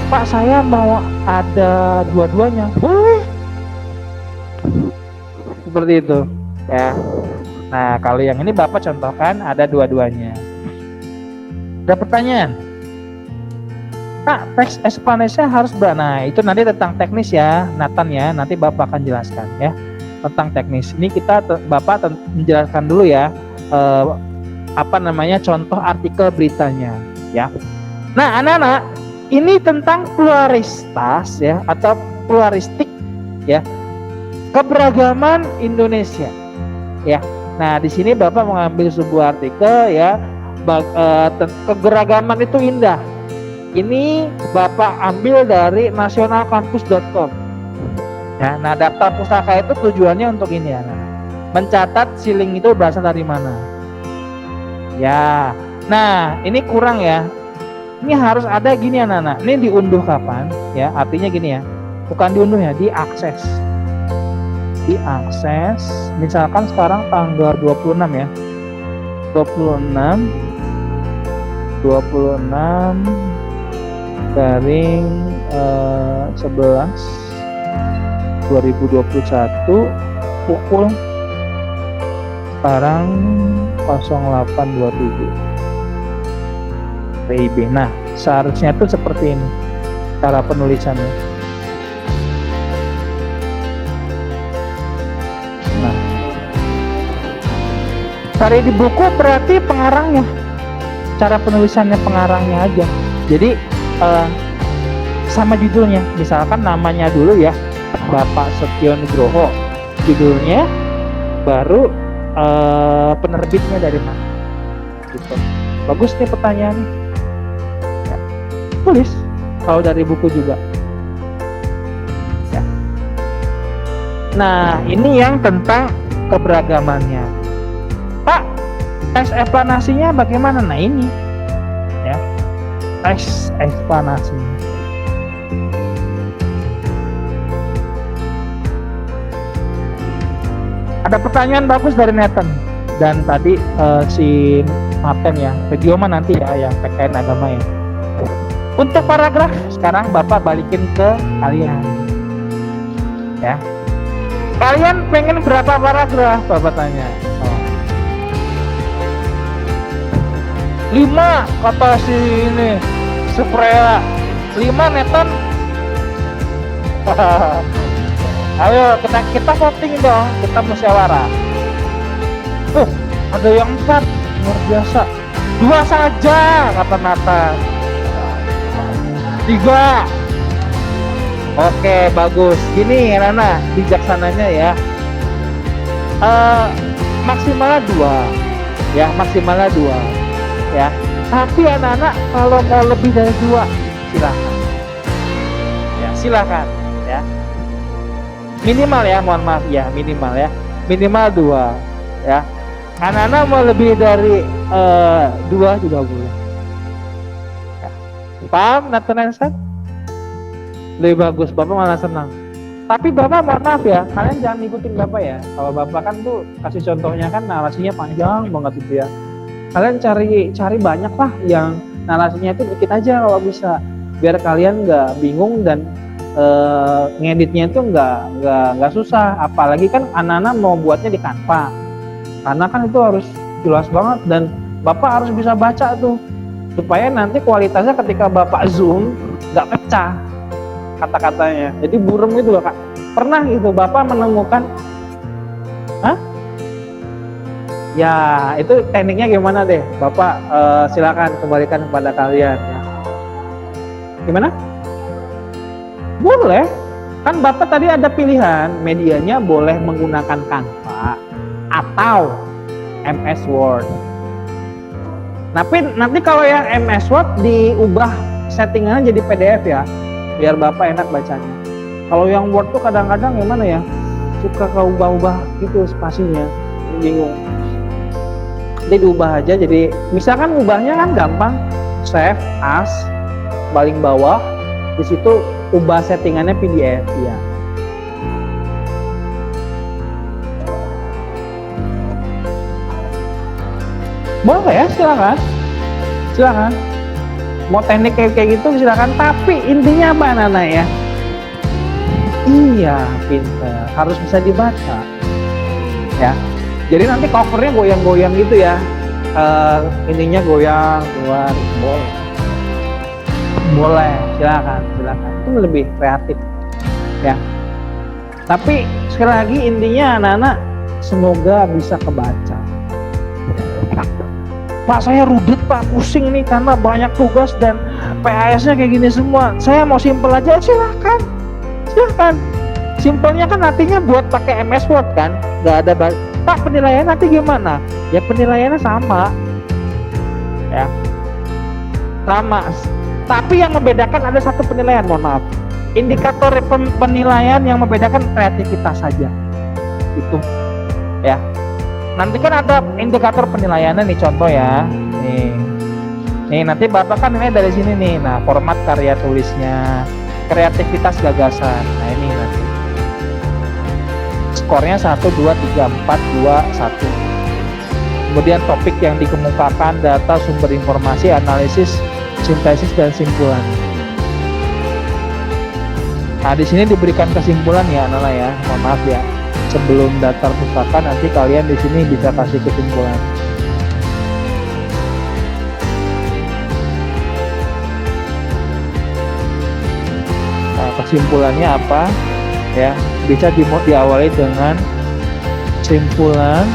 Pak, saya mau ada dua-duanya, boleh. Seperti itu, ya. Nah, kalau yang ini Bapak contohkan ada dua-duanya. Ada pertanyaan? Pak, teks eksplanasinya harus berapa? Nah, itu nanti tentang teknis ya, Nathan ya. Nanti Bapak akan jelaskan ya tentang teknis. Ini Bapak menjelaskan dulu ya. Contoh artikel beritanya ya. Nah, anak-anak, ini tentang pluralitas ya atau pluralistik ya, keberagaman Indonesia ya. Nah, di sini Bapak mengambil sebuah artikel ya, keberagaman itu indah. Ini Bapak ambil dari nasionalkampus.com ya. Nah, daftar pustaka itu tujuannya untuk ini ya, mencatat siling itu berasal dari mana ya. Nah, ini kurang ya, ini harus ada gini anak-anak. Ini diunduh kapan ya, artinya gini ya, bukan diunduh ya, diakses. Misalkan sekarang tanggal 26 ya, 26 garing 11 2021 pukul sekarang 08.27 PIB. Nah, seharusnya tuh seperti ini cara penulisannya. Nah, cari di buku berarti pengarangnya, cara penulisannya pengarangnya aja. Jadi sama judulnya, misalkan namanya dulu ya, Bapak Setio Nugroho, judulnya, baru penerbitnya dari mana gitu. Bagus nih pertanyaannya ya. Tulis kalau dari buku juga ya. Nah, ini yang tentang keberagamannya. Pak, teks eksplanasinya bagaimana? Nah, ini ya, teks eksplanasinya. Ada pertanyaan bagus dari Nathan dan tadi si Martin ya, video mah nanti ya yang PKN agama ya. Untuk paragraf sekarang Bapak balikin ke kalian ya. Kalian pengen berapa paragraf? Bapak tanya. 5 kata si ini Suprela. 5 Nathan. Ayo kita voting dong, kita musyawarah. Ada yang 4, luar biasa. 2 saja kata Nathan. 3. Oke, bagus. Gini Nana, bijaksananya ya. Maksimalnya 2. Ya, maksimalnya 2. Ya. Tapi anak-anak kalau mau lebih dari 2, silakan. Ya, silakan ya. Minimal ya, mohon maaf ya, minimal ya. Minimal 2 ya. Anak-anak mau lebih dari 2 juga boleh. Ya. Paham Nathan? Lebih bagus, Bapak malah senang. Tapi Bapak mohon maaf ya, kalian jangan ngikutin Bapak ya. Kalau Bapak kan tuh kasih contohnya kan narasinya panjang banget itu ya. Kalian cari banyak lah yang narasinya itu dikit aja kalau bisa, biar kalian nggak bingung dan ngeditnya itu nggak susah. Apalagi kan anak-anak mau buatnya di Canva, karena kan itu harus jelas banget dan Bapak harus bisa baca tuh supaya nanti kualitasnya ketika Bapak zoom nggak pecah kata-katanya, jadi burem gitu loh Kak. Pernah gitu Bapak menemukan? Hah? Ya, itu tekniknya gimana deh? Bapak silakan kembalikan kepada kalian ya. Gimana? Boleh. Kan Bapak tadi ada pilihan, medianya boleh menggunakan Canva atau MS Word. Tapi nanti kalau yang MS Word diubah settingannya jadi PDF ya, biar Bapak enak bacanya. Kalau yang Word tuh kadang-kadang gimana ya, suka keubah-ubah gitu spasinya, bingung. Jadi diubah aja, jadi misalkan ubahnya kan gampang, save as, paling bawah, di situ ubah settingannya PDF ya. Boleh ya, silakan. Silakan. Mau teknik kayak gitu silakan, tapi intinya apa Nana ya? Iya, pintar. Harus bisa dibaca. Ya. Jadi nanti covernya goyang-goyang gitu ya. Ininya goyang keluar, boleh. Boleh, silakan. Itu lebih kreatif. Ya. Tapi sekali lagi intinya anak-anak semoga bisa kebaca. Pak, saya rudet Pak, pusing nih karena banyak tugas dan PAS-nya kayak gini semua. Saya mau simpel aja, silakan. Simpelnya kan artinya buat pakai MS Word kan, nggak ada Pak, penilaian nanti gimana? Ya penilaiannya sama, ya sama. Tapi yang membedakan ada satu penilaian, mohon maaf. Indikator penilaian yang membedakan kreativitas saja, itu, ya. Nanti kan ada indikator penilaiannya nih, contoh ya, nih nanti Bapak kan nilai dari sini nih. Nah, format karya tulisnya, kreativitas gagasan. Nah ini nanti skornya 1, 2, 3, 4, 2, 1. Kemudian topik yang dikemukakan, data, sumber informasi, analisis, sintesis, dan simpulan. Nah di sini diberikan kesimpulan ya anak-anak ya, mohon maaf ya. Sebelum daftar pustaka nanti kalian di sini bisa kasih kesimpulan. Nah, kesimpulannya apa? Ya, bisa diawali dengan kesimpulan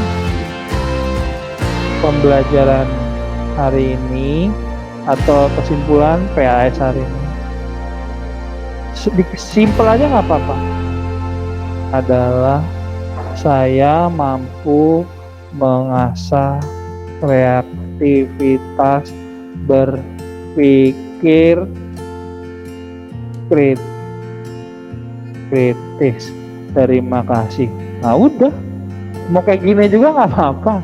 pembelajaran hari ini atau kesimpulan PAS hari ini. Simpel aja nggak apa-apa. Adalah saya mampu mengasah kreativitas berpikir kritis. Terima kasih. Nah udah, mau kayak gini juga nggak apa-apa.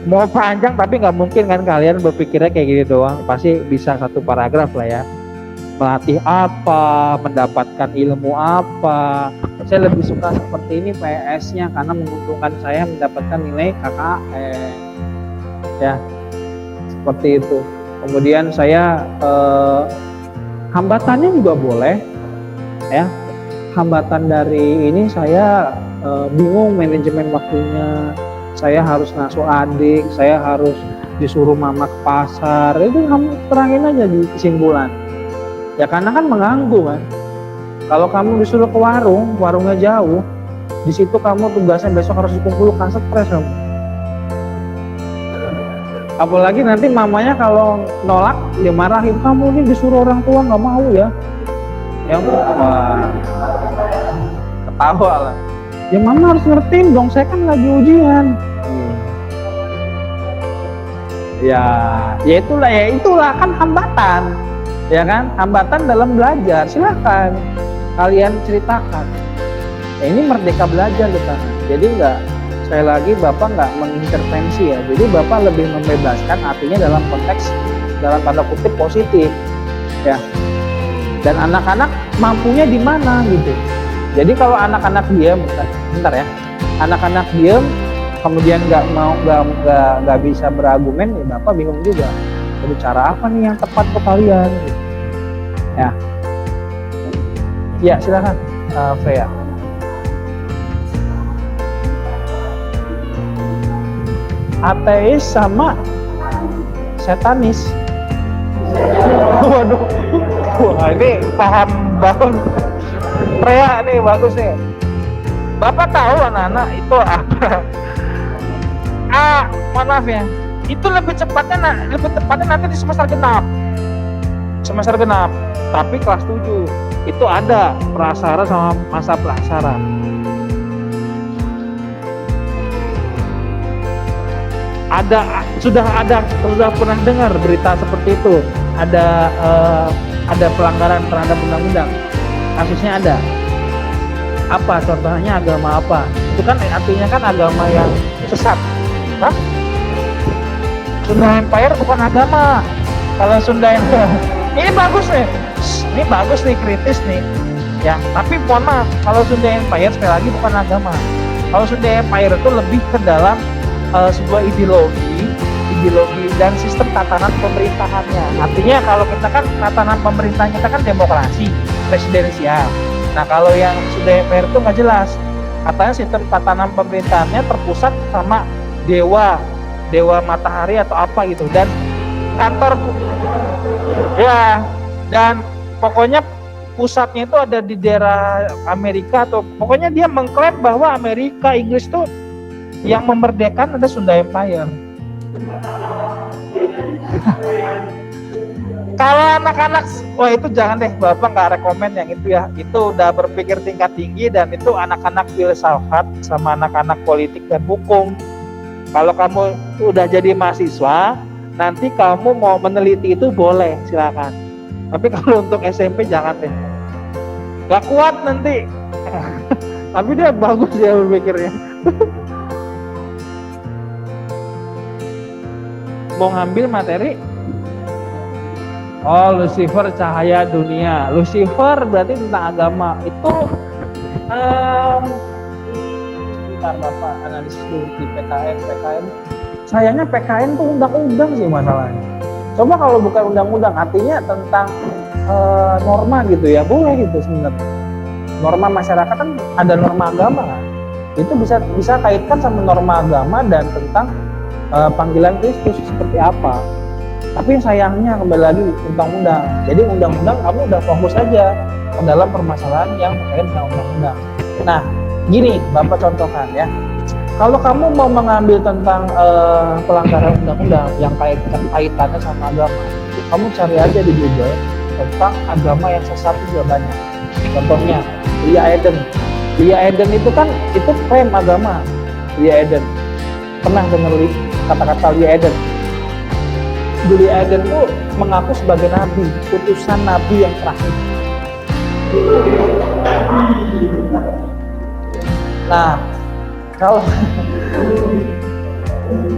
Mau panjang tapi nggak mungkin kan kalian berpikirnya kayak gini doang. Pasti bisa satu paragraf lah ya. Melatih apa, mendapatkan ilmu apa. Saya lebih suka seperti ini PS-nya karena menguntungkan saya mendapatkan nilai KKN. Ya, seperti itu. Kemudian saya hambatannya juga boleh, ya. Hambatan dari ini saya bingung manajemen waktunya. Saya harus ngasuh adik, saya harus disuruh mama ke pasar. Itu kamu terangin aja di kesimpulan. Ya karena kan mengganggu kan. Kalau kamu disuruh ke warung, warungnya jauh, di situ kamu tugasnya besok harus dikumpulkan, stres kamu. Apalagi nanti mamanya kalau nolak, dia marahin, kamu ini disuruh orang tua nggak mau ya. Yang wah, ketawa lah. Ya mama harus ngertiin dong, saya kan lagi ujian. Ya itulah kan hambatan. Ya kan, hambatan dalam belajar. Silahkan kalian ceritakan. Ya, ini merdeka belajar di sana. Jadi sekali lagi Bapak nggak mengintervensi ya. Jadi Bapak lebih membebaskan, artinya dalam konteks dalam tanda kutip positif, ya. Dan anak-anak mampunya di mana gitu. Jadi kalau anak-anak diam, bentar ya. Anak-anak diam, kemudian nggak bisa berargumen, ya Bapak bingung juga. Jadi cara apa nih yang tepat ke kalian? Gitu. Ya. Ya silakan, Freya. Ateis sama setanis. Waduh, wah ini paham banget. Freya nih bagus nih. Bapak tahu anak-anak itu apa? Mohon maaf ya. Itu lebih tepatnya nanti di semester genap. Semester genap. Tapi kelas 7 itu ada prasara sama masa praksara. Sudah pernah dengar berita seperti itu? Ada pelanggaran terhadap undang-undang. Kasusnya ada. Apa contohnya, agama apa? Itu kan artinya kan agama yang sesat. Hah? Sunda Empire bukan agama. Kalau Sunda Empire ini bagus nih. Ini bagus nih, kritis nih. Ya, tapi mohon maaf, kalau Sunda Empire sekali lagi bukan agama. Kalau Sunda Empire itu lebih ke dalam sebuah ideologi dan sistem tatanan pemerintahannya. Artinya kalau kita kan tatanan pemerintahan kita kan demokrasi, presidensial. Nah, kalau yang Sunda Empire itu nggak jelas. Katanya sistem tatanan pemerintahannya terpusat sama dewa matahari atau apa gitu, dan kantor ya, dan pokoknya pusatnya itu ada di daerah Amerika, atau pokoknya dia mengklaim bahwa Amerika, Inggris tuh yang memerdekakan ada Sunda Empire. Kalau anak-anak, wah itu jangan deh, Bapak nggak rekomen yang itu ya. Itu udah berpikir tingkat tinggi, dan itu anak-anak filsafat sama anak-anak politik dan hukum. Kalau kamu udah jadi mahasiswa, nanti kamu mau meneliti itu boleh, silakan. Tapi kalau untuk SMP jangan deh, nggak kuat nanti. Tapi dia bagus ya berpikirnya. Mau ngambil materi Lucifer cahaya dunia. Lucifer berarti tentang agama. Itu bentar Bapak analisis dulu di PKN. Sayangnya PKN tuh undang-undang sih masalahnya. Coba kalau bukan undang-undang, artinya tentang norma gitu ya, boleh gitu sebenarnya. Norma masyarakat kan ada norma agama kan. Itu bisa kaitkan sama norma agama dan tentang panggilan Kristus seperti apa. Tapi sayangnya kembali lagi undang-undang. Jadi undang-undang kamu udah fokus aja ke dalam permasalahan yang terkait dengan undang-undang. Nah, gini Bapak contohkan ya. Kalau kamu mau mengambil tentang pelanggaran undang-undang yang kaitannya sama agama, kamu cari aja di Google tentang agama yang sesat juga banyak. Contohnya Lia Eden itu kan itu klaim agama. Lia Eden, pernah dengar kata-kata Lia Eden? Lia Eden itu mengaku sebagai nabi, utusan nabi yang terakhir. Nah, kalau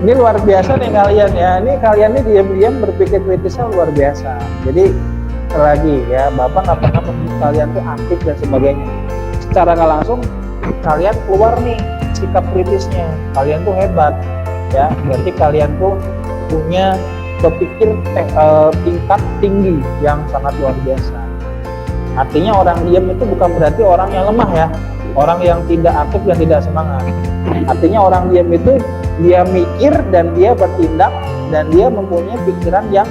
ini luar biasa nih kalian ya. Ini kalian nih diam-diam berpikir kritisnya luar biasa. Jadi lagi ya, Bapak nggak pernah menyebut kalian tuh aktif dan sebagainya. Secara nggak langsung kalian keluar nih sikap kritisnya. Kalian tuh hebat ya. Berarti kalian tuh punya berpikir tingkat tinggi yang sangat luar biasa. Artinya orang diam itu bukan berarti orang yang lemah ya, orang yang tidak aktif dan tidak semangat. Artinya orang diam itu dia mikir dan dia bertindak dan dia mempunyai pikiran yang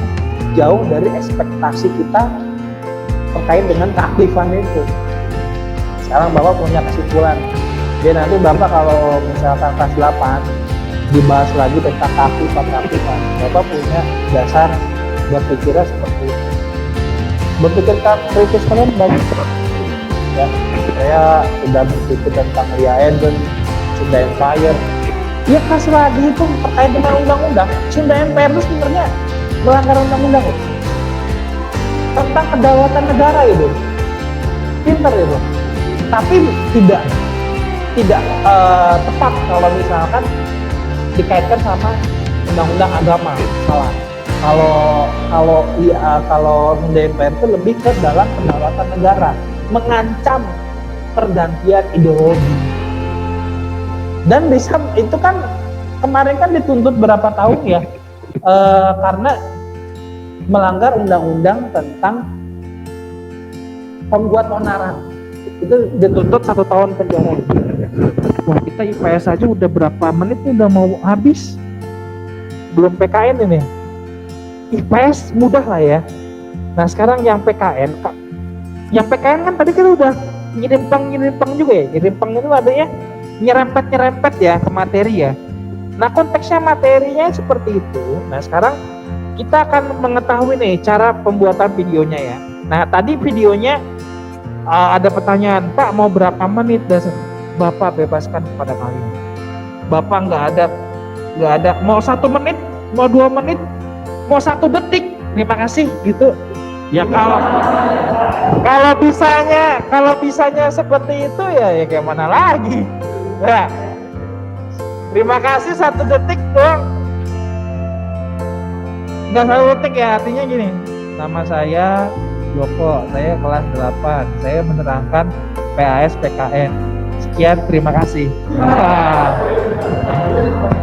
jauh dari ekspektasi kita terkait dengan keaktifan itu. Sekarang Bapak punya kesimpulan. Jadi nanti Bapak kalau misalkan kelas 8 dibahas lagi tentang keaktifan, Bapak punya dasar berpikirnya seperti itu. Berpikir kritis kalian bagus ya. Saya sudah berpikir tentang Lia Eden, Sunda Empire. Ya kasih lagi itu terkait dengan undang-undang. Sunda Empire itu sebenarnya melanggar undang-undang tentang kedaulatan negara itu. Pinter itu. Tapi tidak tepat kalau misalkan dikaitkan sama undang-undang agama, salah. Kalau Sunda Empire itu lebih ke dalam kedaulatan negara, mengancam pergantian ideologi. Dan bisa itu kan kemarin kan dituntut berapa tahun ya, karena melanggar undang-undang tentang pembuat onaran. Itu dituntut 1 tahun penjara. Wah, kita IPS aja udah berapa menit nih, udah mau habis. Belum PKN ini. IPS mudah lah ya. Nah sekarang yang PKN kan tadi kita udah nyirimpang juga ya. Nyirimpang itu artinya nyerempet ya ke materi ya. Nah, konteksnya materinya seperti itu. Nah, sekarang kita akan mengetahui nih cara pembuatan videonya ya. Nah, tadi videonya ada pertanyaan, Pak mau berapa menit? Bapak bebaskan kepada kalian. Bapak nggak ada mau 1 menit, mau 2 menit, mau 1 detik. Terima kasih gitu. Ya kalau bisanya seperti itu ya kayak mana lagi? Ya. Terima kasih 1 detik dong. Nggak 1 detik ya, artinya gini. Nama saya Joko, saya kelas 8. Saya menerangkan PAS PKN. Sekian, terima kasih.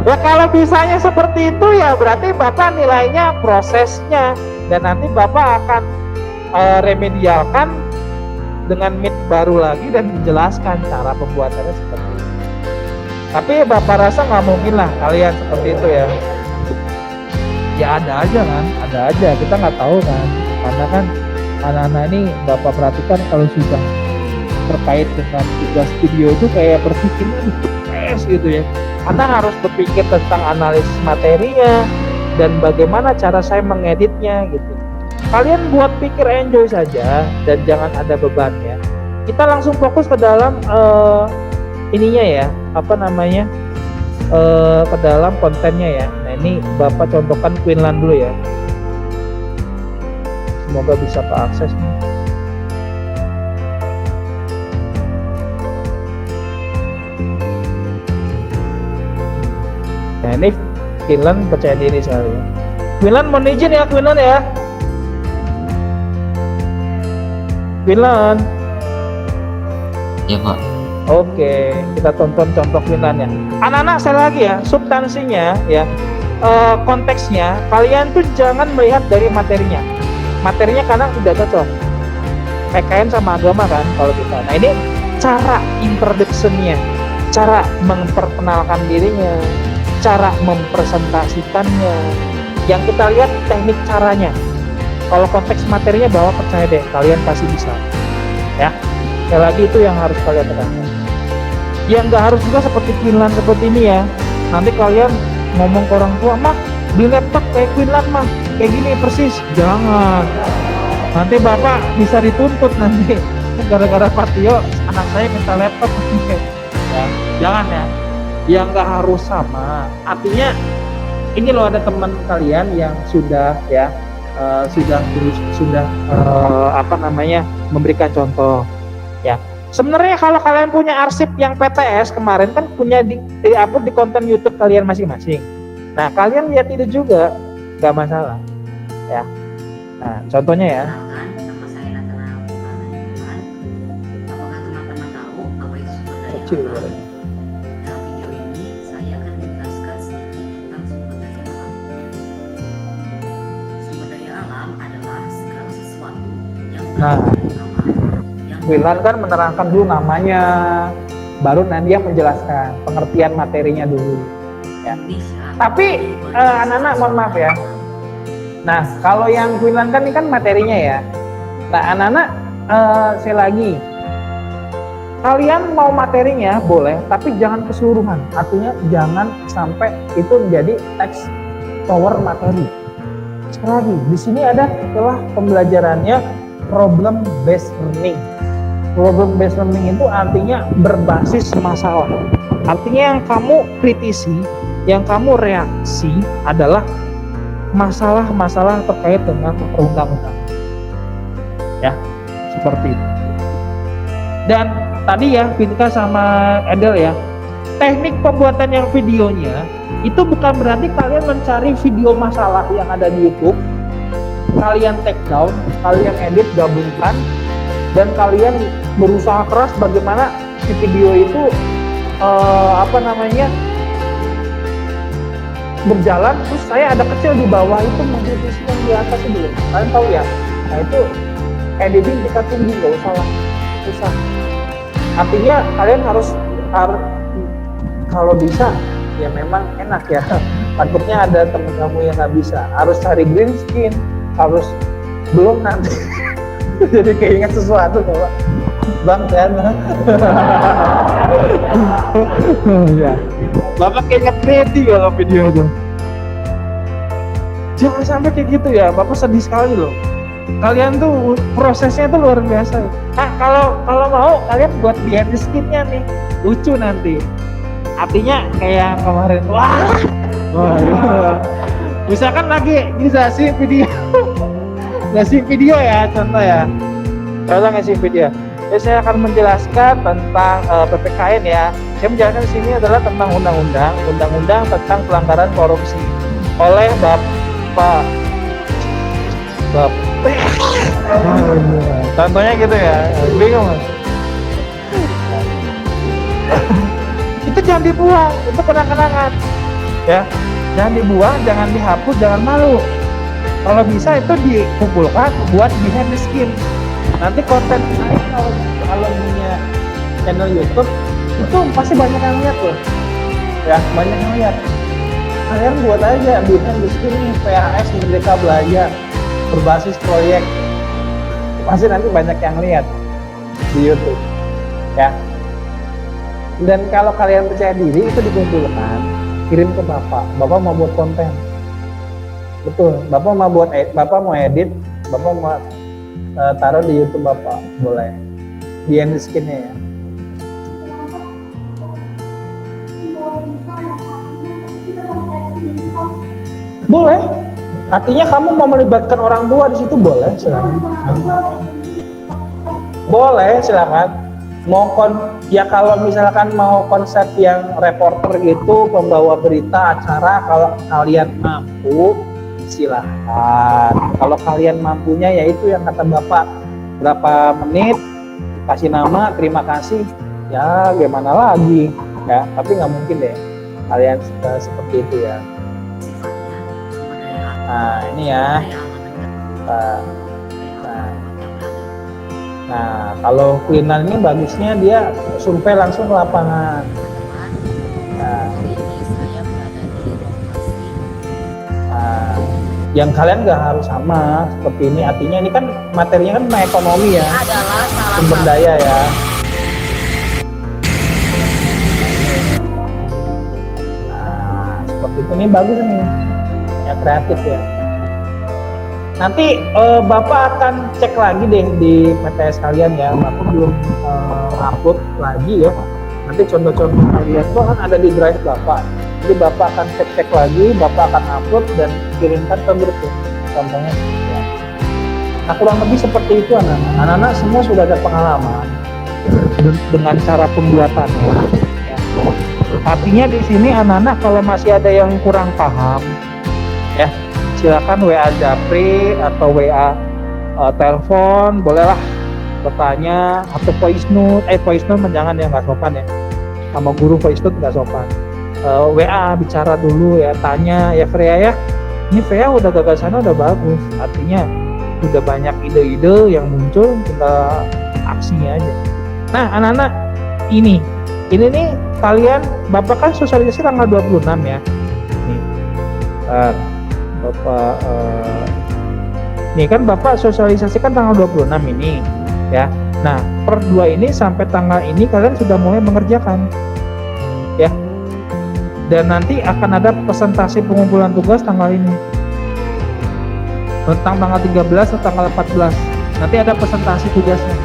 Ya kalau bisanya seperti itu ya berarti Bapak nilainya prosesnya, dan nanti Bapak akan remedialkan dengan mic baru lagi dan menjelaskan cara pembuatannya seperti itu. Tapi Bapak rasa nggak mungkin lah kalian seperti itu ya. Ya ada aja, kita nggak tahu kan, karena kan anak-anak ini Bapak perhatikan kalau sudah terkait dengan tugas video itu kayak berpikirnya gitu ya, karena harus berpikir tentang analisis materinya dan bagaimana cara saya mengeditnya gitu. Kalian buat pikir, enjoy saja dan jangan ada beban ya. Kita langsung fokus ke dalam ininya ya, ke dalam kontennya ya. Nah ini Bapak contohkan Queenland dulu ya, semoga bisa keakses nih. Nah ini Queenland percaya diri sekali ya. Queenland mohon izin ya, Queenland ya. Queenland. Ya Pak. Oke, kita tonton contoh Queenland ya. Anak-anak saya lagi ya, substansinya ya, konteksnya kalian tuh jangan melihat dari materinya. Materinya kadang tidak cocok. PKN sama agama kan kalau kita. Nah ini cara introduction-nya, cara memperkenalkan dirinya, cara mempresentasikannya. Yang kita lihat teknik caranya. Kalau konteks materinya bawa, percaya deh, kalian pasti bisa. Ya, sekali lagi itu yang harus kalian tekankan. Yang nggak harus juga seperti Queenland seperti ini ya. Nanti kalian ngomong ke orang tua, mah beli laptop kayak Queenland mah, kayak gini persis. Jangan. Nanti Bapak bisa dituntut nanti. Gara-gara Pak Tio, anak saya minta laptop. Ya, jangan ya. Yang nggak harus sama. Artinya ini loh, ada teman kalian yang sudah ya memberikan contoh ya. Sebenarnya kalau kalian punya arsip yang PTS kemarin kan punya di-upload di konten YouTube kalian masing-masing. Nah kalian lihat itu juga nggak masalah ya. Nah contohnya ya. Nama saya Natana Purana. Apakah teman-teman tahu apa itu sumber daya Kecil, alam? Dalam video ini saya akan menjelaskan sedikit tentang sumber daya alam. Sumber daya alam adalah segala sesuatu yang Nah, berasal dari alam, yang Queenland kan menerangkan dulu namanya, baru nanti dia menjelaskan pengertian materinya dulu. Ya. Indonesia. Tapi anak-anak mohon maaf ya. Nah kalau yang Queenland kan ini kan materinya ya. Nah anak-anak saya lagi, kalian mau materinya boleh, tapi jangan keseluruhan. Artinya jangan sampai itu menjadi teks power materi. Sekali lagi, di sini ada setelah pembelajarannya problem based learning. Problem based learning itu artinya berbasis masalah. Artinya yang kamu kritisi, yang kamu reaksi adalah masalah-masalah terkait dengan perundang-undang. Ya, seperti itu. Dan tadi ya Vinka sama Edel ya, teknik pembuatan yang videonya itu bukan berarti kalian mencari video masalah yang ada di YouTube, kalian take down, kalian edit, gabungkan, dan kalian berusaha keras bagaimana si video itu berjalan, terus saya ada kecil di bawah itu mengkritisi yang di atas itu. Kalian tahu ya? Nah itu editing kita tinggi, nggak usah lah, susah. Artinya kalian harus kalau bisa ya memang enak ya. Takutnya ada temen kamu yang nggak bisa, harus cari green screen, harus belum nanti jadi keinget sesuatu kalau Bang Tiana. Ya. Bapak kayaknya ready kalau video itu. Jangan sampai kayak gitu ya, Bapak sedih sekali loh. Kalian tuh prosesnya tuh luar biasa. Nah, kalau mau kalian buat behind the skin-nya nih, lucu nanti. Artinya kayak kemarin, wah, misalkan lagi ngasih video ya, contoh ya. Kalau ngasih video, ya saya akan menjelaskan tentang PPKN ya. Saya menjelaskan di sini adalah tentang undang-undang tentang pelanggaran korupsi oleh Bapak. Contohnya gitu ya, bingung. Itu jangan dibuang, itu kenang-kenangan. Ya, jangan dibuang, jangan dihapus, jangan malu. Kalau bisa itu dikumpulkan buat behind the skin. Nanti konten lain kalau punya channel YouTube itu pasti banyak yang lihat loh. Ya, banyak yang lihat. Kalian buat aja behind the skin nih, PHS Merdeka Belajar berbasis proyek. Pasti nanti banyak yang lihat di YouTube. Ya. Dan kalau kalian percaya diri itu dikumpulkan, kirim ke Bapak. Bapak mau buat konten. Betul. Bapak mau edit, Bapak mau taruh di YouTube Bapak, boleh. Behind the skin-nya ya. Boleh. Artinya kamu mau melibatkan orang tua di situ boleh, silakan. Boleh, silakan. Ya kalau misalkan mau konsep yang reporter gitu, pembawa berita acara, kalau kalian mampu silahkan. Kalau kalian mampunya ya itu yang kata Bapak, berapa menit kasih nama, terima kasih, ya gimana lagi ya, tapi nggak mungkin deh kalian seperti itu ya. Nah ini ya, nah kalau Kwinan ini bagusnya dia survei langsung ke lapangan. Yang kalian nggak harus sama seperti ini, artinya ini kan materinya kan ekonomi ya, Adalah salah sumber satu daya ya. Nah, seperti itu nih bagus nih, ya kreatif ya. Nanti Bapak akan cek lagi deh di PTS kalian ya, Bapak belum upload lagi ya. Nanti contoh-contoh kalian tuh kan ada di drive Bapak. Jadi Bapak akan cek lagi, Bapak akan upload dan kirimkan ke grup ya, contohnya. Ya. Nah kurang lebih seperti itu anak-anak. Anak-anak semua sudah ada pengalaman dengan cara pembuatannya. Ya. Artinya di sini anak-anak kalau masih ada yang kurang paham, ya silakan WA Japri atau WA telepon, bolehlah bertanya atau voice note jangan ya, nggak sopan ya, sama guru voice note nggak sopan. WA bicara dulu ya, tanya ya Freya ya, ini Freya udah gagasannya udah bagus, artinya udah banyak ide-ide yang muncul, kita aksinya aja. Nah anak-anak ini nih kalian, Bapak kan sosialisasi tanggal 26 ya nih, Bapak nih kan Bapak sosialisasikan tanggal 26 ini ya. Nah per 2 ini sampai tanggal ini kalian sudah mulai mengerjakan ya. Dan nanti akan ada presentasi pengumpulan tugas tanggal ini. Tentang tanggal 13 atau tanggal 14. Nanti ada presentasi tugasnya.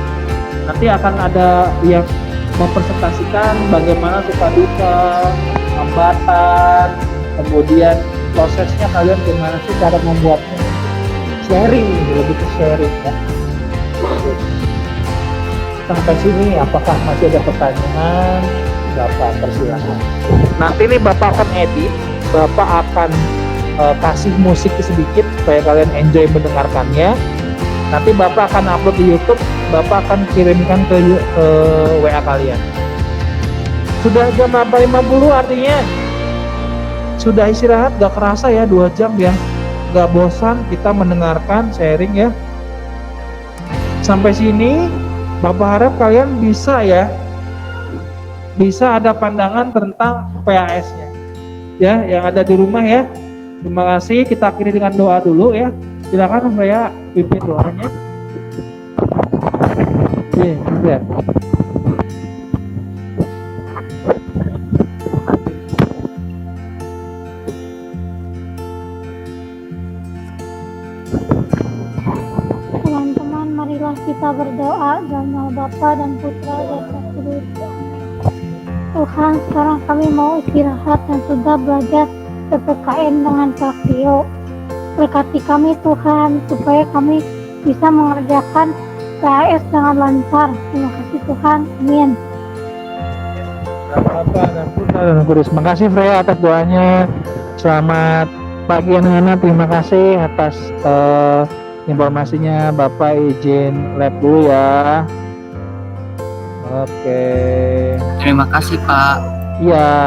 Nanti akan ada yang mempresentasikan bagaimana suka duka, hambatan, kemudian prosesnya kalian gimana sih cara membuatnya. Sharing, lebih ke sharing ya. Sampai sini apakah masih ada pertanyaan? Bapak persilahkan. Nanti nih Bapak akan edit, Bapak akan kasih musik sedikit supaya kalian enjoy mendengarkannya. Nanti Bapak akan upload di YouTube, Bapak akan kirimkan ke WA kalian. Sudah jam 8.50 artinya sudah istirahat, gak kerasa ya 2 jam ya, gak bosan kita mendengarkan sharing ya. Sampai sini Bapak harap kalian bisa ada pandangan tentang PAS-nya ya, yang ada di rumah ya. Terima kasih, kita akhiri dengan doa dulu ya. Silakan saya pimpin doanya. Iya, iya. Teman-teman, marilah kita berdoa dalam nama Bapa dan Putra dan Roh Kudus. Tuhan, sekarang kami mau istirahat dan sudah belajar PPKN dengan Kak Tio. Berkati kami Tuhan, supaya kami bisa mengerjakan PAS dengan lancar. Terima kasih Tuhan, amin. Bapa dan Putra dan Roh Kudus. Makasih Freya atas doanya. Selamat pagi anak-anak. Terima kasih atas informasinya. Bapak izin lab dulu ya. Oke. Terima kasih Pak. Iya.